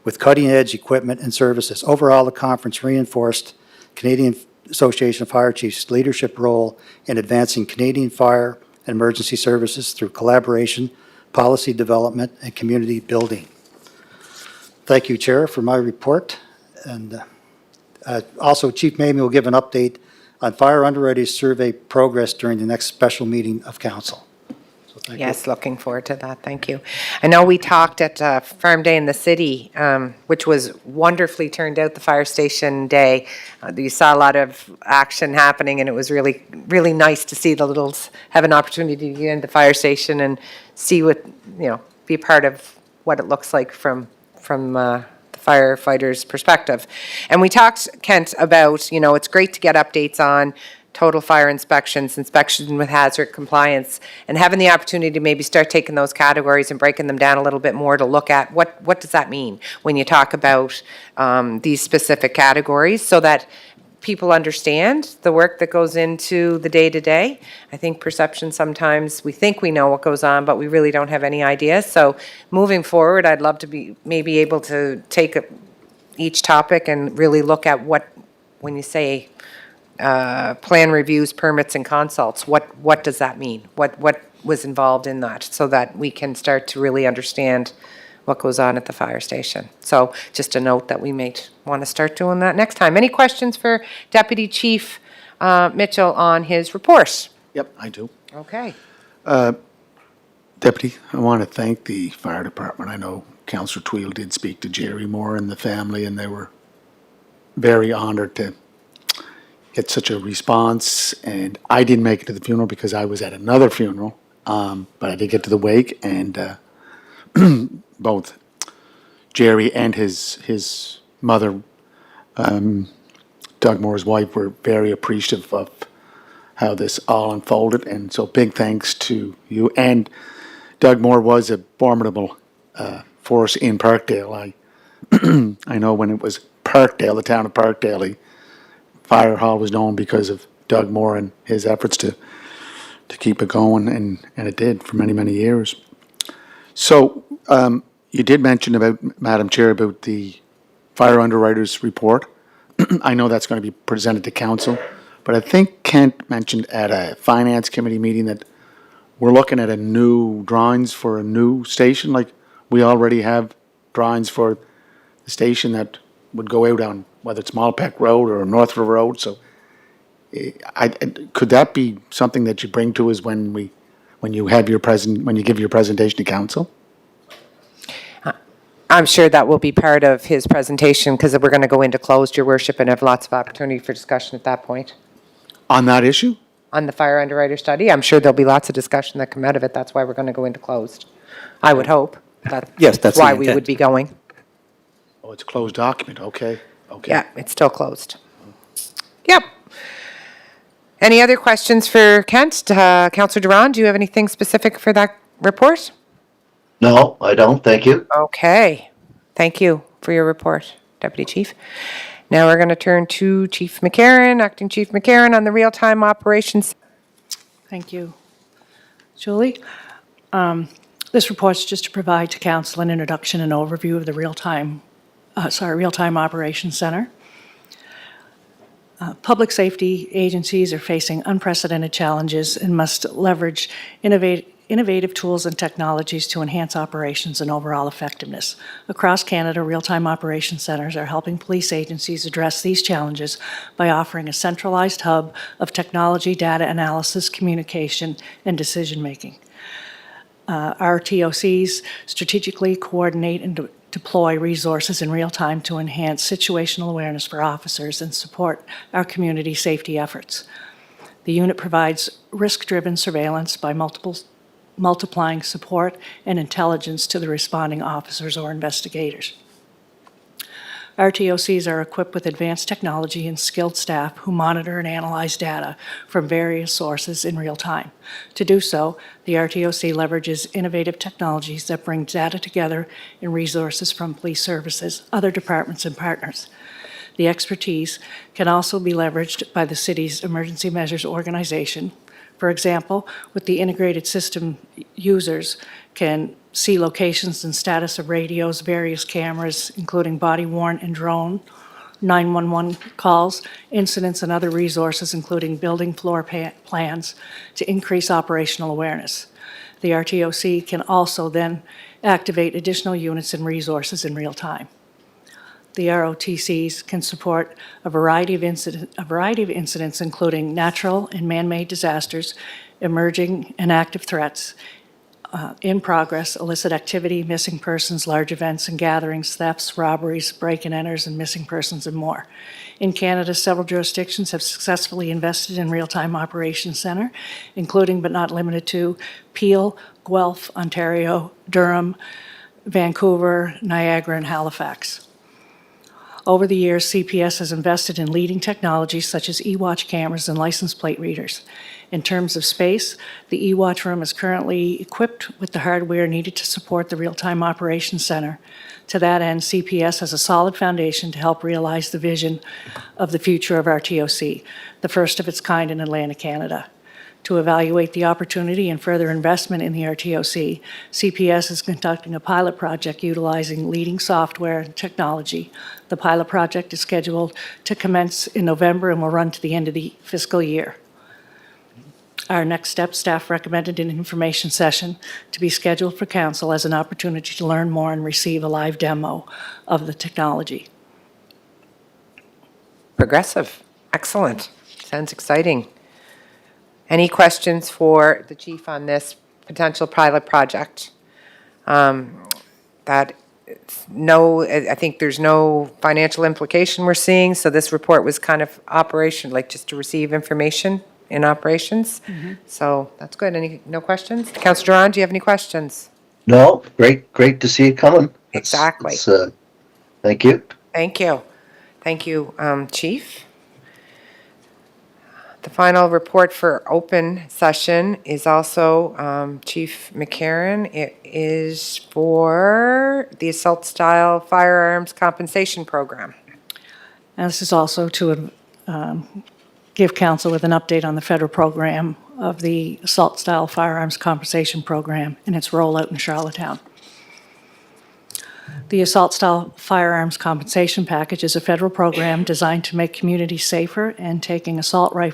with cutting-edge equipment and services. Overall, the conference reinforced Canadian Association of Fire Chiefs' leadership role in advancing Canadian fire and emergency services through collaboration, policy development, and community building. Thank you, Chair, for my report. And also, Chief Mamie will give an update on fire underwriters survey progress during the next special meeting of council. So thank you. Yes, looking forward to that. Thank you. I know we talked at Farm Day in the city, which was wonderfully turned out, the fire station day. You saw a lot of action happening, and it was really, really nice to see the littles have an opportunity to get into the fire station and see what, be a part of what it looks like from the firefighters' perspective. And we talked, Kent, about, it's great to get updates on total fire inspections, inspection with hazard compliance, and having the opportunity to maybe start taking those categories and breaking them down a little bit more to look at what does that mean when you talk about these specific categories, so that people understand the work that goes into the day-to-day. I think perception sometimes, we think we know what goes on, but we really don't have any idea. So moving forward, I'd love to be maybe able to take each topic and really look at when you say plan reviews, permits, and consults, what does that mean? What was involved in that, so that we can start to really understand what goes on at the fire station. So just a note that we may want to start doing that next time. Any questions for Deputy Chief Mitchell on his report? Yep, I do. Okay. Deputy, I want to thank the fire department. I know Councillor Tweedle did speak to Jerry Moore and the family, and they were very honored to get such a response. And I didn't make it to the funeral because I was at another funeral, but I did get to the wake, and both Jerry and his mother, Doug Moore's wife, were very appreciative of how this all unfolded. And so big thanks to you. And Doug Moore was a formidable force in Parkdale. I know when it was Parkdale, the town of Parkdale, Fire Hall was known because of Doug Moore and his efforts to keep it going, and it did for many, many years. So you did mention about, Madam Chair, about the fire underwriters report. I know that's going to be presented to council, but I think Kent mentioned at a finance committee meeting that we're looking at a new drawings for a new station. Like, we already have drawings for the station that would go out on whether it's Malpeck Road or Northville Road. So could that be something that you bring to us when you give your presentation to council? I'm sure that will be part of his presentation, because we're going to go into closed, Your Worship, and have lots of opportunity for discussion at that point. On that issue? On the fire underwriter study, I'm sure there'll be lots of discussion that come out of it. That's why we're going to go into closed, I would hope. Yes, that's the why we intent. would be going. Oh, it's a closed document, okay, okay. Yeah, it's still closed. Yep. Any other questions for Kent? Councillor Duran, do you have anything specific for that report? No, I don't. Thank you. Okay. Thank you for your report, Deputy Chief. Now we're going to turn to Chief McCarron, Acting Chief McCarron on the real-time operations. Thank you, Julie. This report's just to provide to council an introduction and overview of the Real-Time Operations Center. Public safety agencies are facing unprecedented challenges and must leverage innovative tools and technologies to enhance operations and overall effectiveness. Across Canada, real-time operations centers are helping police agencies address these challenges by offering a centralized hub of technology, data analysis, communication, and decision-making. Our TOCs strategically coordinate and deploy resources in real time to enhance situational awareness for officers and support our community safety efforts. The unit provides risk-driven surveillance by multiplying support and intelligence to the responding officers or investigators. Our TOCs are equipped with advanced technology and skilled staff who monitor and analyze data from various sources in real time. To do so, the RTOC leverages innovative technologies that bring data together and resources from police services, other departments, and partners. The expertise can also be leveraged by the city's emergency measures organization. For example, with the integrated system, users can see locations and status of radios, various cameras, including body-worn and drone, 911 calls, incidents, and other resources, including building floor plans, to increase operational awareness. The RTOC can also then activate additional units and resources in real time. The ROTCs can support a variety of incidents, including natural and man-made disasters, emerging and active threats, in progress, illicit activity, missing persons, large events and gatherings, thefts, robberies, break-and-enters, and missing persons, and more. In Canada, several jurisdictions have successfully invested in Real-Time Operations Centre, including but not limited to Peel, Guelph, Ontario, Durham, Vancouver, Niagara, and Halifax. Over the years, CPS has invested in leading technologies such as eWatch cameras and license plate readers. In terms of space, the eWatch room is currently equipped with the hardware needed to support the Real-Time Operations Center. To that end, CPS has a solid foundation to help realize the vision of the future of our TOC, the first of its kind in Atlantic Canada. To evaluate the opportunity and further investment in the RTOC, CPS is conducting a pilot project utilizing leading software and technology. The pilot project is scheduled to commence in November and will run to the end of the fiscal year. Our next step, staff recommended an information session to be scheduled for council as an opportunity to learn more and receive a live demo of the technology. Progressive. Excellent. Sounds exciting. Any questions for the chief on this potential pilot project? I think there's no financial implication we're seeing, so this report was kind of operation, like just to receive information in operations. So that's good. No questions? Councillor Duran, do you have any questions? No, great to see it coming. Exactly. Thank you. Thank you. Thank you, Chief. The final report for open session is also Chief McCarron. It is for the Assault Style Firearms Compensation Program. And this is also to give council with an update on the federal program of the Assault Style Firearms Compensation Program and its rollout in Charlottetown. The Assault Style Firearms Compensation Package is a federal program designed to make communities safer and taking firearms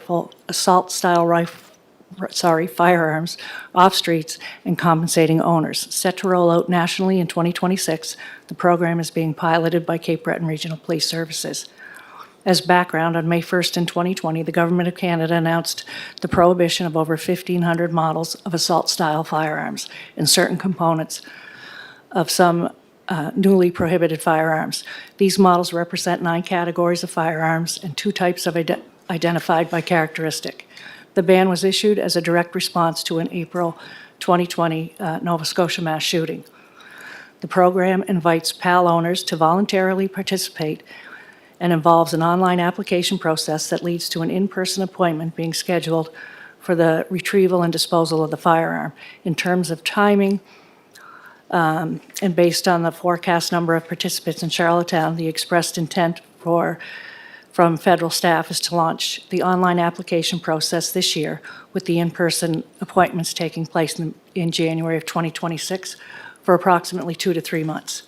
off streets and compensating owners. Set to roll out nationally in 2026, the program is being piloted by Cape Breton Regional Police Services. As background, on May 1st in 2020, the Government of Canada announced the prohibition of over 1,500 models of assault-style firearms and certain components of some newly prohibited firearms. These models represent 9 categories of firearms and 2 types of identified by characteristic. The ban was issued as a direct response to an April 2020 Nova Scotia mass shooting. The program invites PAL owners to voluntarily participate and involves an online application process that leads to an in-person appointment being scheduled for the retrieval and disposal of the firearm. In terms of timing, and based on the forecast number of participants in Charlottetown, the expressed intent from federal staff is to launch the online application process this year, with the in-person appointments taking place in January of 2026 for approximately 2 to 3 months.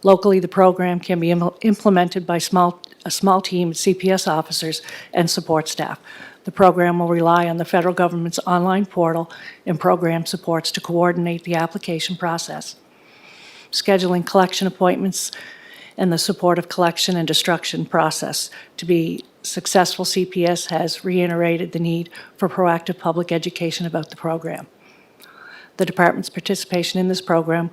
Locally, the program can be implemented by a small team of CPS officers and support staff. The program will rely on the federal government's online portal and program supports to coordinate the application process, scheduling collection appointments, and the support of collection and destruction process. To be successful, CPS has reiterated the need for proactive public education about the program. The department's participation in this program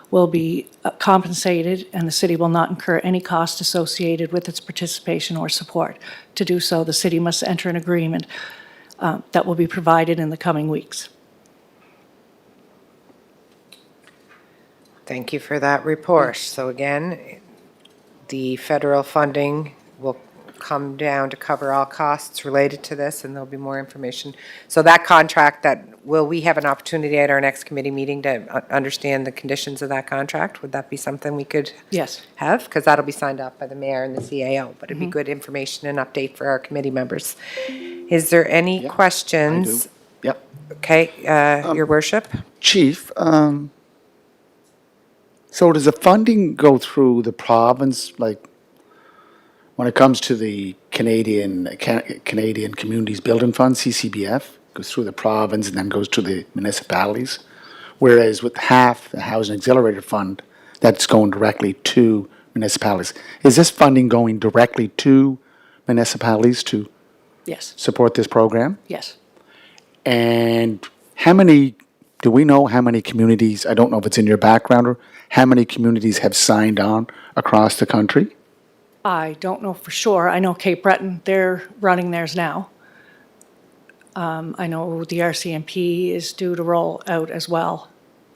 will be compensated, and the city will not incur any cost associated with its participation or support. To do so, the city must enter an agreement that will be provided in the coming weeks. Thank you for that report. So again, the federal funding will come down to cover all costs related to this, and there'll be more information. So that contract, will we have an opportunity at our next committee meeting to understand the conditions of that contract? Would that be something we could Yes. have? Because that'll be signed off by the mayor and the CAO, but it'd be good information and update for our committee members. Is there any questions? Yep. Okay, your worship? Chief, so does the funding go through the province, like, when it comes to the Canadian Communities Building Fund, CCBF, goes through the province and then goes to the municipalities? Whereas with half the Housing Accelerator Fund, that's going directly to municipalities. Is this funding going directly to municipalities to Yes. support this program? Yes. And do we know how many communities, I don't know if it's in your background, or how many communities have signed on across the country? I don't know for sure. I know Cape Breton, they're running theirs now. I know the RCMP is due to roll out as well,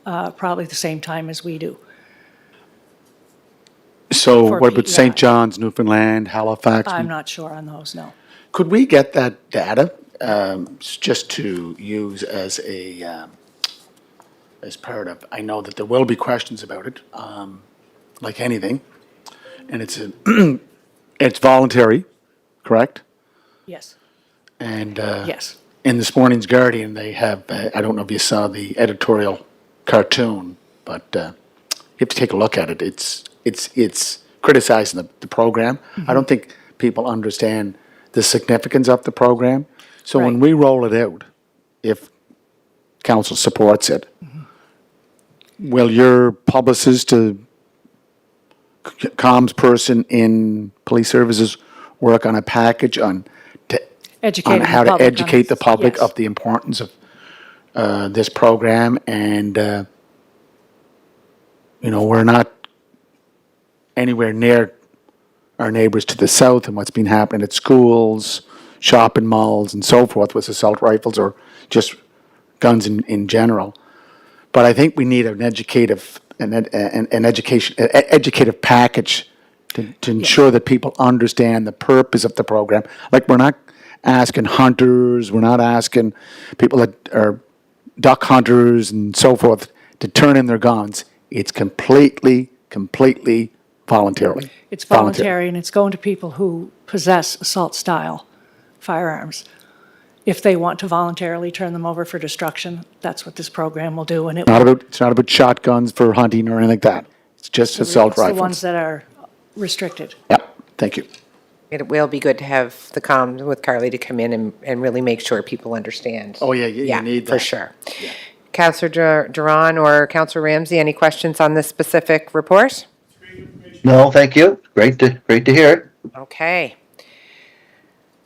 probably the same time as we do. So For what about PEI. St. John's, Newfoundland, Halifax? I'm not sure on those, no. Could we get that data just to use as as part of, I know that there will be questions about it, like anything. And it's voluntary, correct? Yes. And Yes. in this morning's Guardian, they have, I don't know if you saw the editorial cartoon, but you have to take a look at it. It's criticizing the program. I don't think people understand the significance of the program. So when Right. we roll it out, if council supports it, will your publicist, comms person in police services work on a package on Educating how the to public on educate the this, public yes. of the importance of this program? And we're not anywhere near our neighbors to the south and what's been happening at schools, shopping malls, and so forth with assault rifles or just guns in general. But I think we need an educative educative package to ensure that people understand the purpose of the program. Like, we're not asking hunters, we're not asking people that are duck hunters and so forth to turn in their guns. It's completely voluntarily. It's voluntary, and it's going to people who possess assault-style firearms. If they want to voluntarily turn them over for destruction, that's what this program will do, and it will. It's not about shotguns for hunting or anything like that. It's just assault It's the ones rifles. that are restricted. Yeah, thank you. It will be good to have the comms with Carly to come in and really make sure people understand. Oh, yeah, you need for that. sure. Councillor Duran or Councillor Ramsey, any questions on this specific report? No, thank you. Great to hear it. Okay.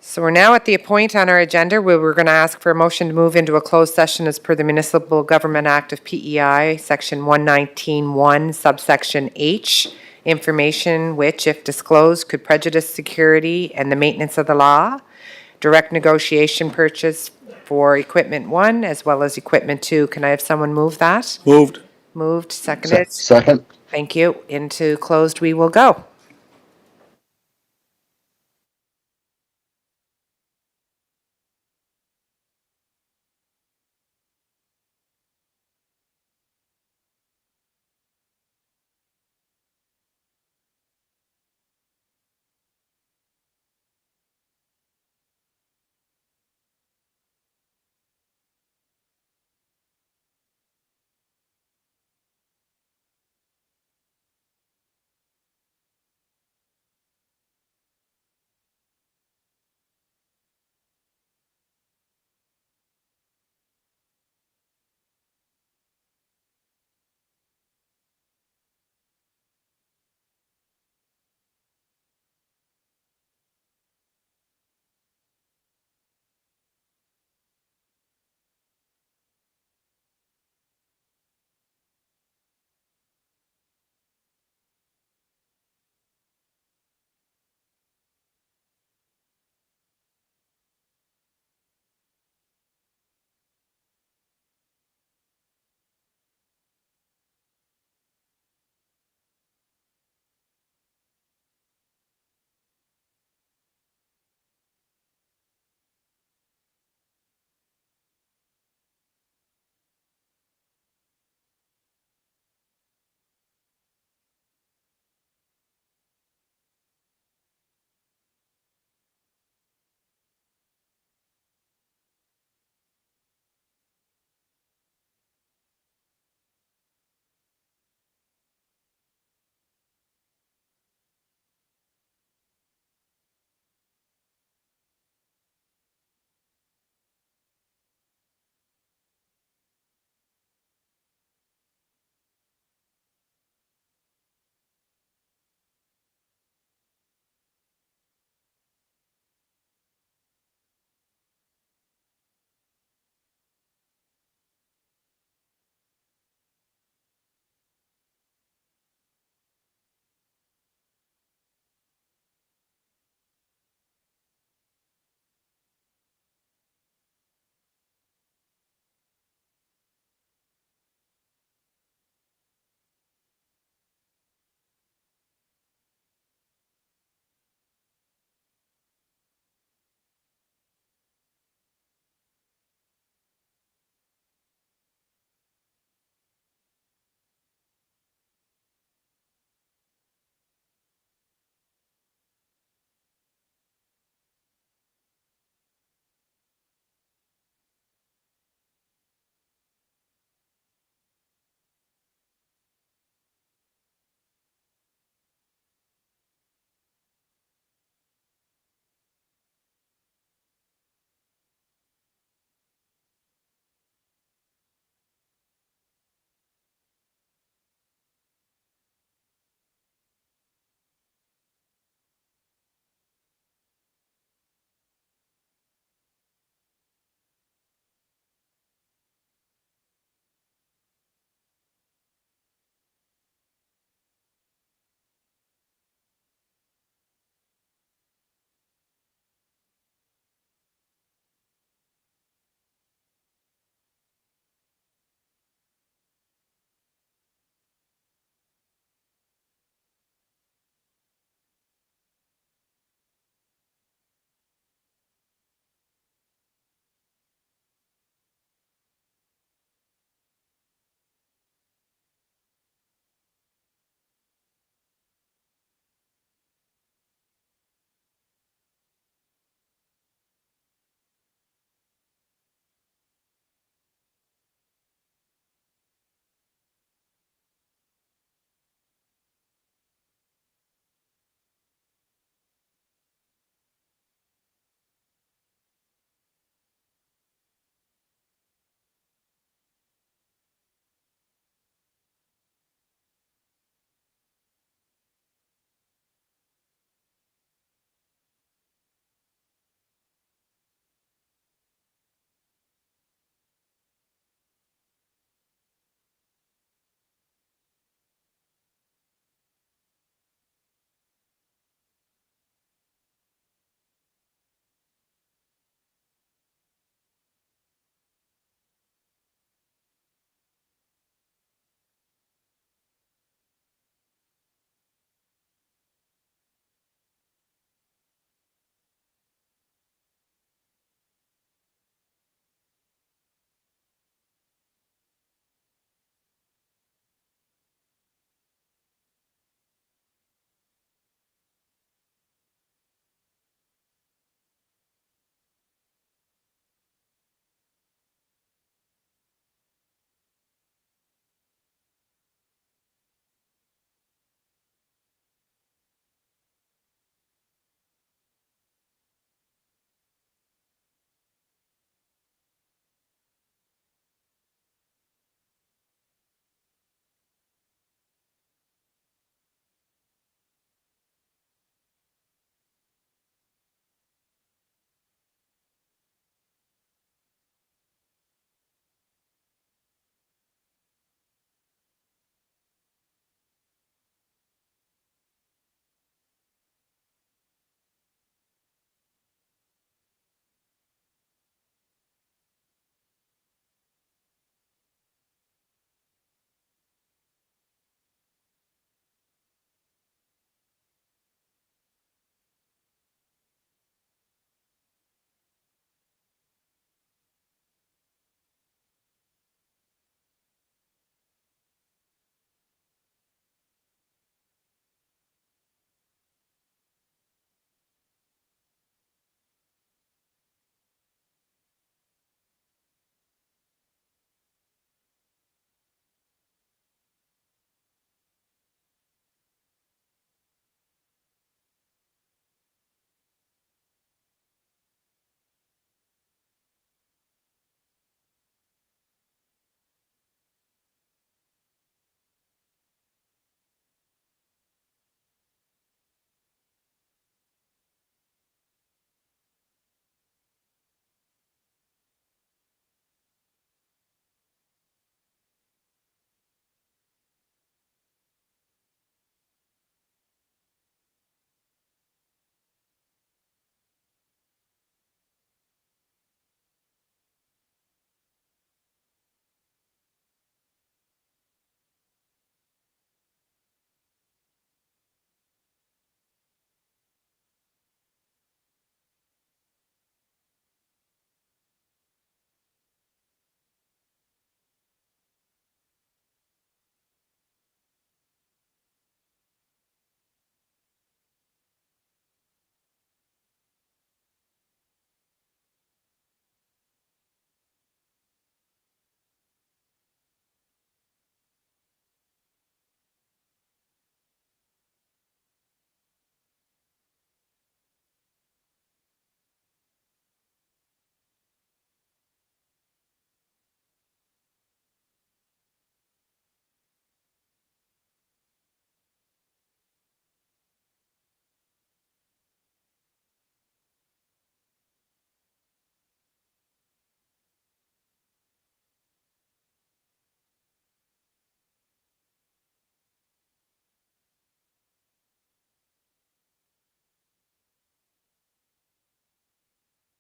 So we're now at the point on our agenda where we're going to ask for a motion to move into a closed session as per the Municipal Government Act of PEI, Section 119(1), subsection H, information which, if disclosed, could prejudice security and the maintenance of the law, direct negotiation purchase for Equipment 1 as well as Equipment 2. Can I have someone move that? Moved. Moved, seconded. Second? Thank you. Into closed we will go.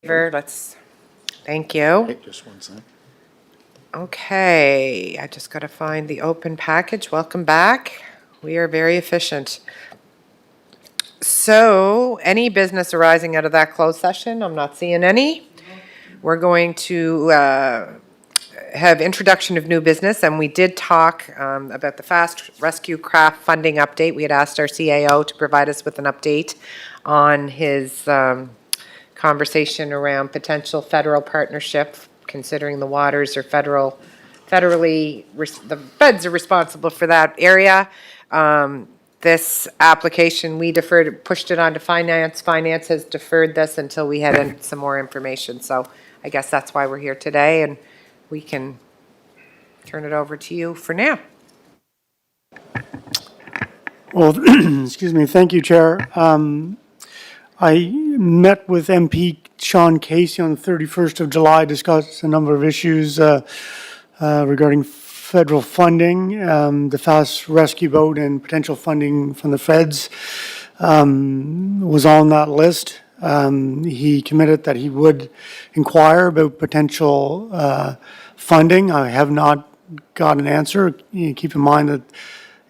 Thank you. Just one second. Okay, I just got to find the open package. Welcome back. We are very efficient. So, any business arising out of that closed session? I'm not seeing any. We're going to have introduction of new business, and we did talk about the Fast Rescue Craft funding update. We had asked our CAO to provide us with an update on his conversation around potential federal partnership, considering the waters are federally, the feds are responsible for that area. This application, we pushed it on to finance. Finance has deferred this until we had some more information. So I guess that's why we're here today, and we can turn it over to you for now. Well, excuse me. Thank you, Chair. I met with MP Sean Casey on the 31st of July, discussed a number of issues regarding federal funding, the fast rescue boat and potential funding from the feds was on that list. He committed that he would inquire about potential funding. I have not got an answer. Keep in mind that,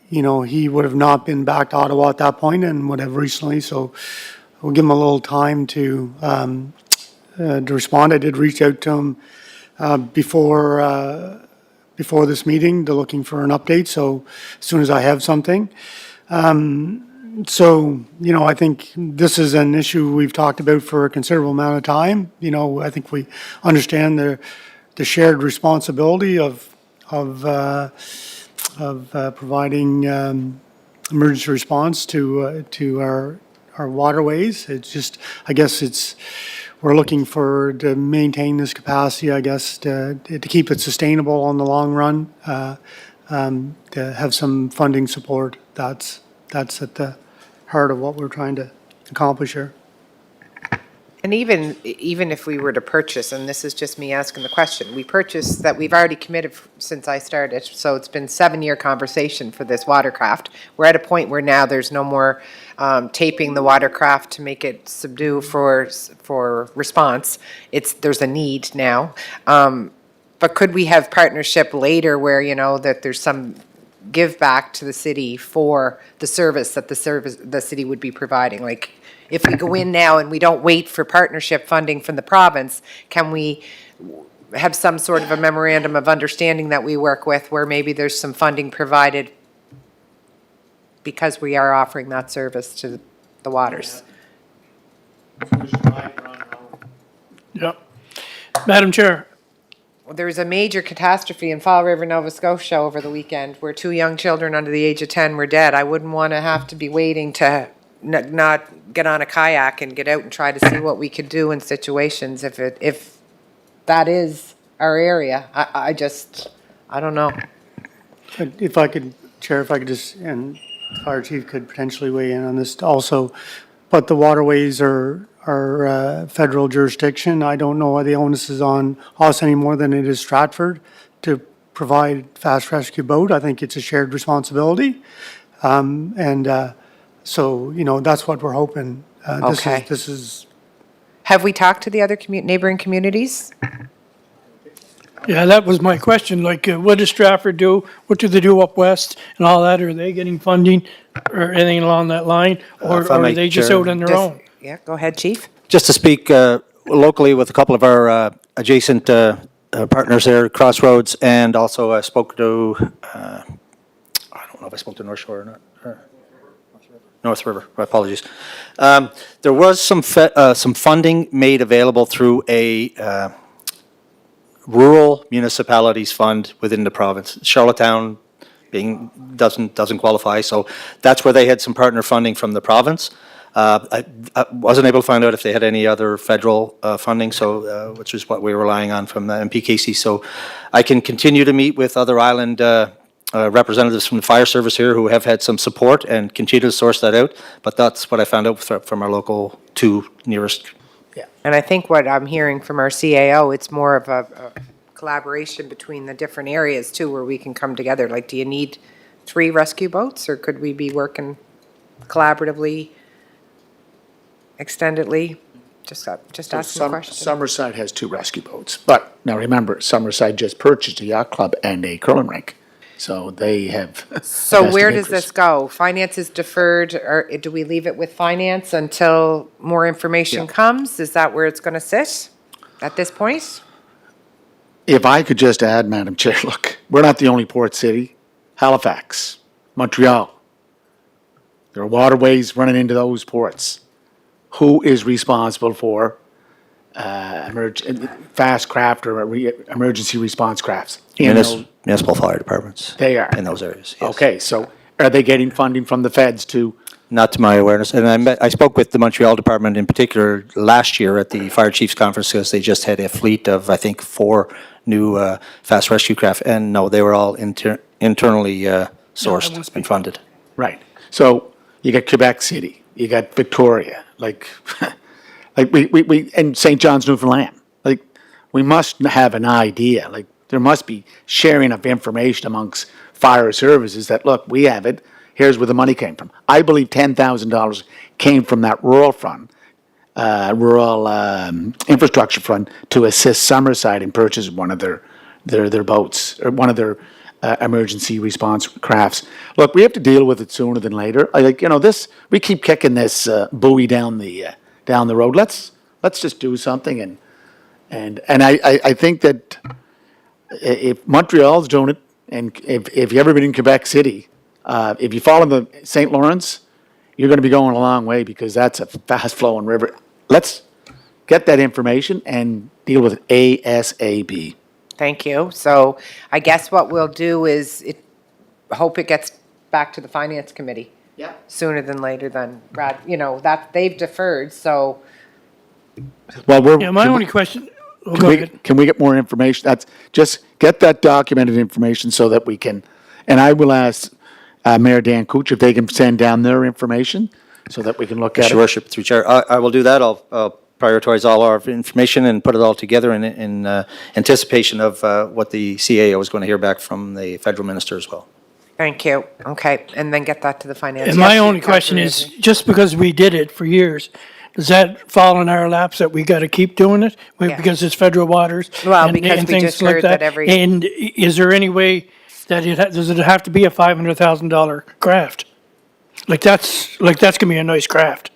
he would have not been back to Ottawa at that point and would have recently, so we'll give him a little time to respond. I did reach out to him before this meeting to looking for an update, so as soon as I have something. So, I think this is an issue we've talked about for a considerable amount of time. I think we understand the shared responsibility of providing emergency response to our waterways. It's just, I guess we're looking to maintain this capacity, I guess, to keep it sustainable on the long run, to have some funding support. That's at the heart of what we're trying to accomplish here. And even if we were to purchase, and this is just me asking the question, we've already committed since I started, so it's been 7-year conversation for this watercraft. We're at a point where now there's no more taping the watercraft to make it subdue for response. There's a need now. But could we have partnership later where, that there's some give back to the city for the service that the city would be providing? Like, if we go in now and we don't wait for partnership funding from the province, can we have some sort of a memorandum of understanding that we work with where maybe there's some funding provided because we are offering that service to the waters? Yeah. Madam Chair. There was a major catastrophe in Fall River, Nova Scotia over the weekend where 2 young children under the age of 10 were dead. I wouldn't want to have to be waiting to not get on a kayak and get out and try to see what we could do in situations if that is our area. I don't know. If I could, Chair, just, and the Fire Chief could potentially weigh in on this also, but the waterways are federal jurisdiction. I don't know why the onus is on us any more than it is Stratford to provide fast rescue boat. I think it's a shared responsibility. So, that's what we're hoping. Okay. This is. Have we talked to the other neighboring communities? Yeah, that was my question. Like, what does Stratford do? What do they do up west and all that? Are they getting funding or anything along that line? Or if I are may, they just Chair. out on their own? Yeah, go ahead, Chief. Just to speak locally with a couple of our adjacent partners there, Crossroads, and also I spoke to, I don't know if I spoke to North Shore or not. North River, my apologies. There was some funding made available through a rural municipalities fund within the province. Charlottetown doesn't qualify, so that's where they had some partner funding from the province. I wasn't able to find out if they had any other federal funding, so which is what we were relying on from the MPKC. So I can continue to meet with other island representatives from the fire service here who have had some support and continue to source that out. But that's what I found out from our local 2 nearest. Yeah. And I think what I'm hearing from our CAO, it's more of a collaboration between the different areas too, where we can come together. Like, do you need 3 rescue boats, or could we be working collaboratively, extendedly? Just asking a Sum- question. Summerside has 2 rescue boats, but now remember, Summerside just purchased a yacht club and a curling rink, so they have. So vested where does interest. this go? Finance is deferred, or do we leave it with finance until more information Yeah. comes? Is that where it's going to sit at this point? If I could just add, Madam Chair, look, we're not the only port city. Halifax, Montreal. There are waterways running into those ports. Who is responsible for fast craft or emergency response crafts? In those- Municipal fire departments. They are. In those areas, yes. Okay, so are they getting funding from the feds to? Not to my awareness. And I spoke with the Montreal department in particular last year at the Fire Chiefs Conference because they just had a fleet of, I think, 4 new fast rescue craft. And no, they were all internally sourced and funded. Right. So you got Quebec City, you got Victoria, like we and St. John's, Newfoundland. Like, we must have an idea. Like, there must be sharing of information amongst fire services that, look, we have it. Here's where the money came from. I believe $10,000 came from that rural fund, rural infrastructure fund, to assist Summerside in purchasing one of their boats or one of their emergency response crafts. Look, we have to deal with it sooner than later. We keep kicking this buoy down the road. Let's just do something. And I think that if Montreal's doing it, and if you've ever been in Quebec City, if you follow the St. Lawrence, you're going to be going a long way because that's a fast-flowing river. Let's get that information and deal with it ASAP. Thank you. So I guess what we'll do is hope it gets back to the finance committee. Yeah. Sooner than later then, Brad, that they've deferred, so Well, Yeah, my only question, oh, go ahead. Can we get more information? That's just get that documented information so that we can, and I will ask Mayor Dan Cooch if they can send down their information so that we can look at Your it. Worship, through Chair, I will do that. I'll prioritize all our information and put it all together in anticipation of what the CAO is going to hear back from the federal minister as well. thank you. Okay, and then get that to the finance. And my Yes, only question Councillor is, just because we did it for years, does that fall in our laps that we got to keep doing it? Yeah. Because it's federal waters? Well, and- because and we things just like heard that every- And is there any way that does it have to be a $500,000 craft? Like that's gonna be a nice craft,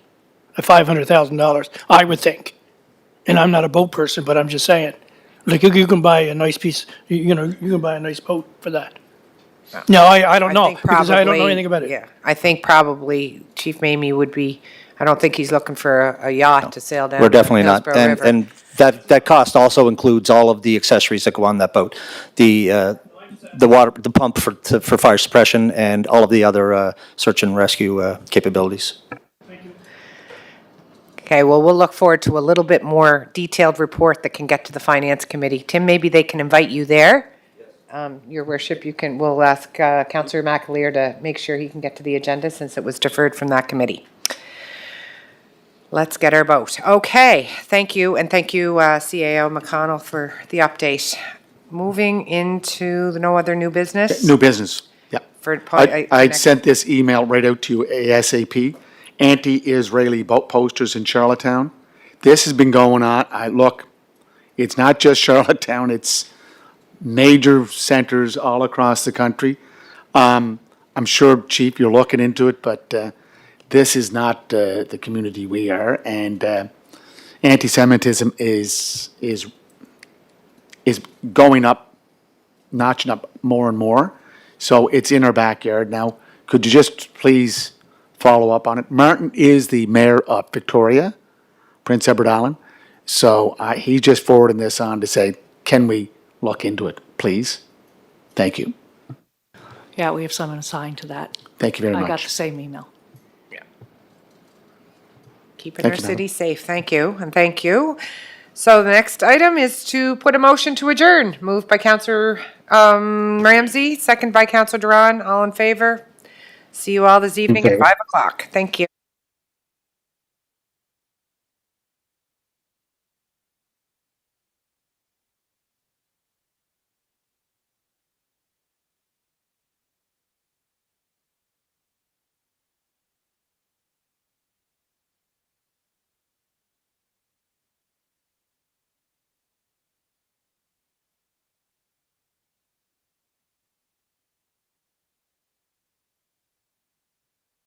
a $500,000, I would think. And I'm not a boat person, but I'm just saying, like you can buy a nice piece, you can buy a nice boat for that. No, I don't know, think because I don't know probably- anything about it. Yeah, I think probably Chief Mamie would be, I don't think he's looking for a yacht to sail down We're the definitely not. Hillsborough River. And that cost also includes all of the accessories that go on that boat. The water, the pump for fire suppression and all of the other search and rescue capabilities. Okay, well, we'll look forward to a little bit more detailed report that can get to the Finance Committee. Tim, maybe they can invite you there? Your Worship, we'll ask Councillor McAleer to make sure he can get to the agenda since it was deferred from that committee. Let's get our vote. Okay, thank you, and thank you, CAO McConnell, for the update. Moving into the no other new business? New business, yeah. For I sent this email right out to you ASAP. Anti-Israeli boat posters in Charlottetown. This has been going on. Look, it's not just Charlottetown, it's major centers all across the country. I'm sure, Chief, you're looking into it, but this is not the community we are, and anti-Semitism is going up, notching up more and more. So it's in our backyard now. Could you just please follow up on it? Martin is the mayor of Victoria, Prince Edward Island. So he's just forwarding this on to say, can we look into it, please? Thank you. Yeah, we have someone assigned to that. Thank you very I got much. the same email. Keeping Thank our you, madam. city safe. Thank you, and thank you. So the next item is to put a motion to adjourn. Moved by Councillor Ramsey, second by Councillor Duran. All in favor? See you all this evening at favor. 5 o'clock. Thank you.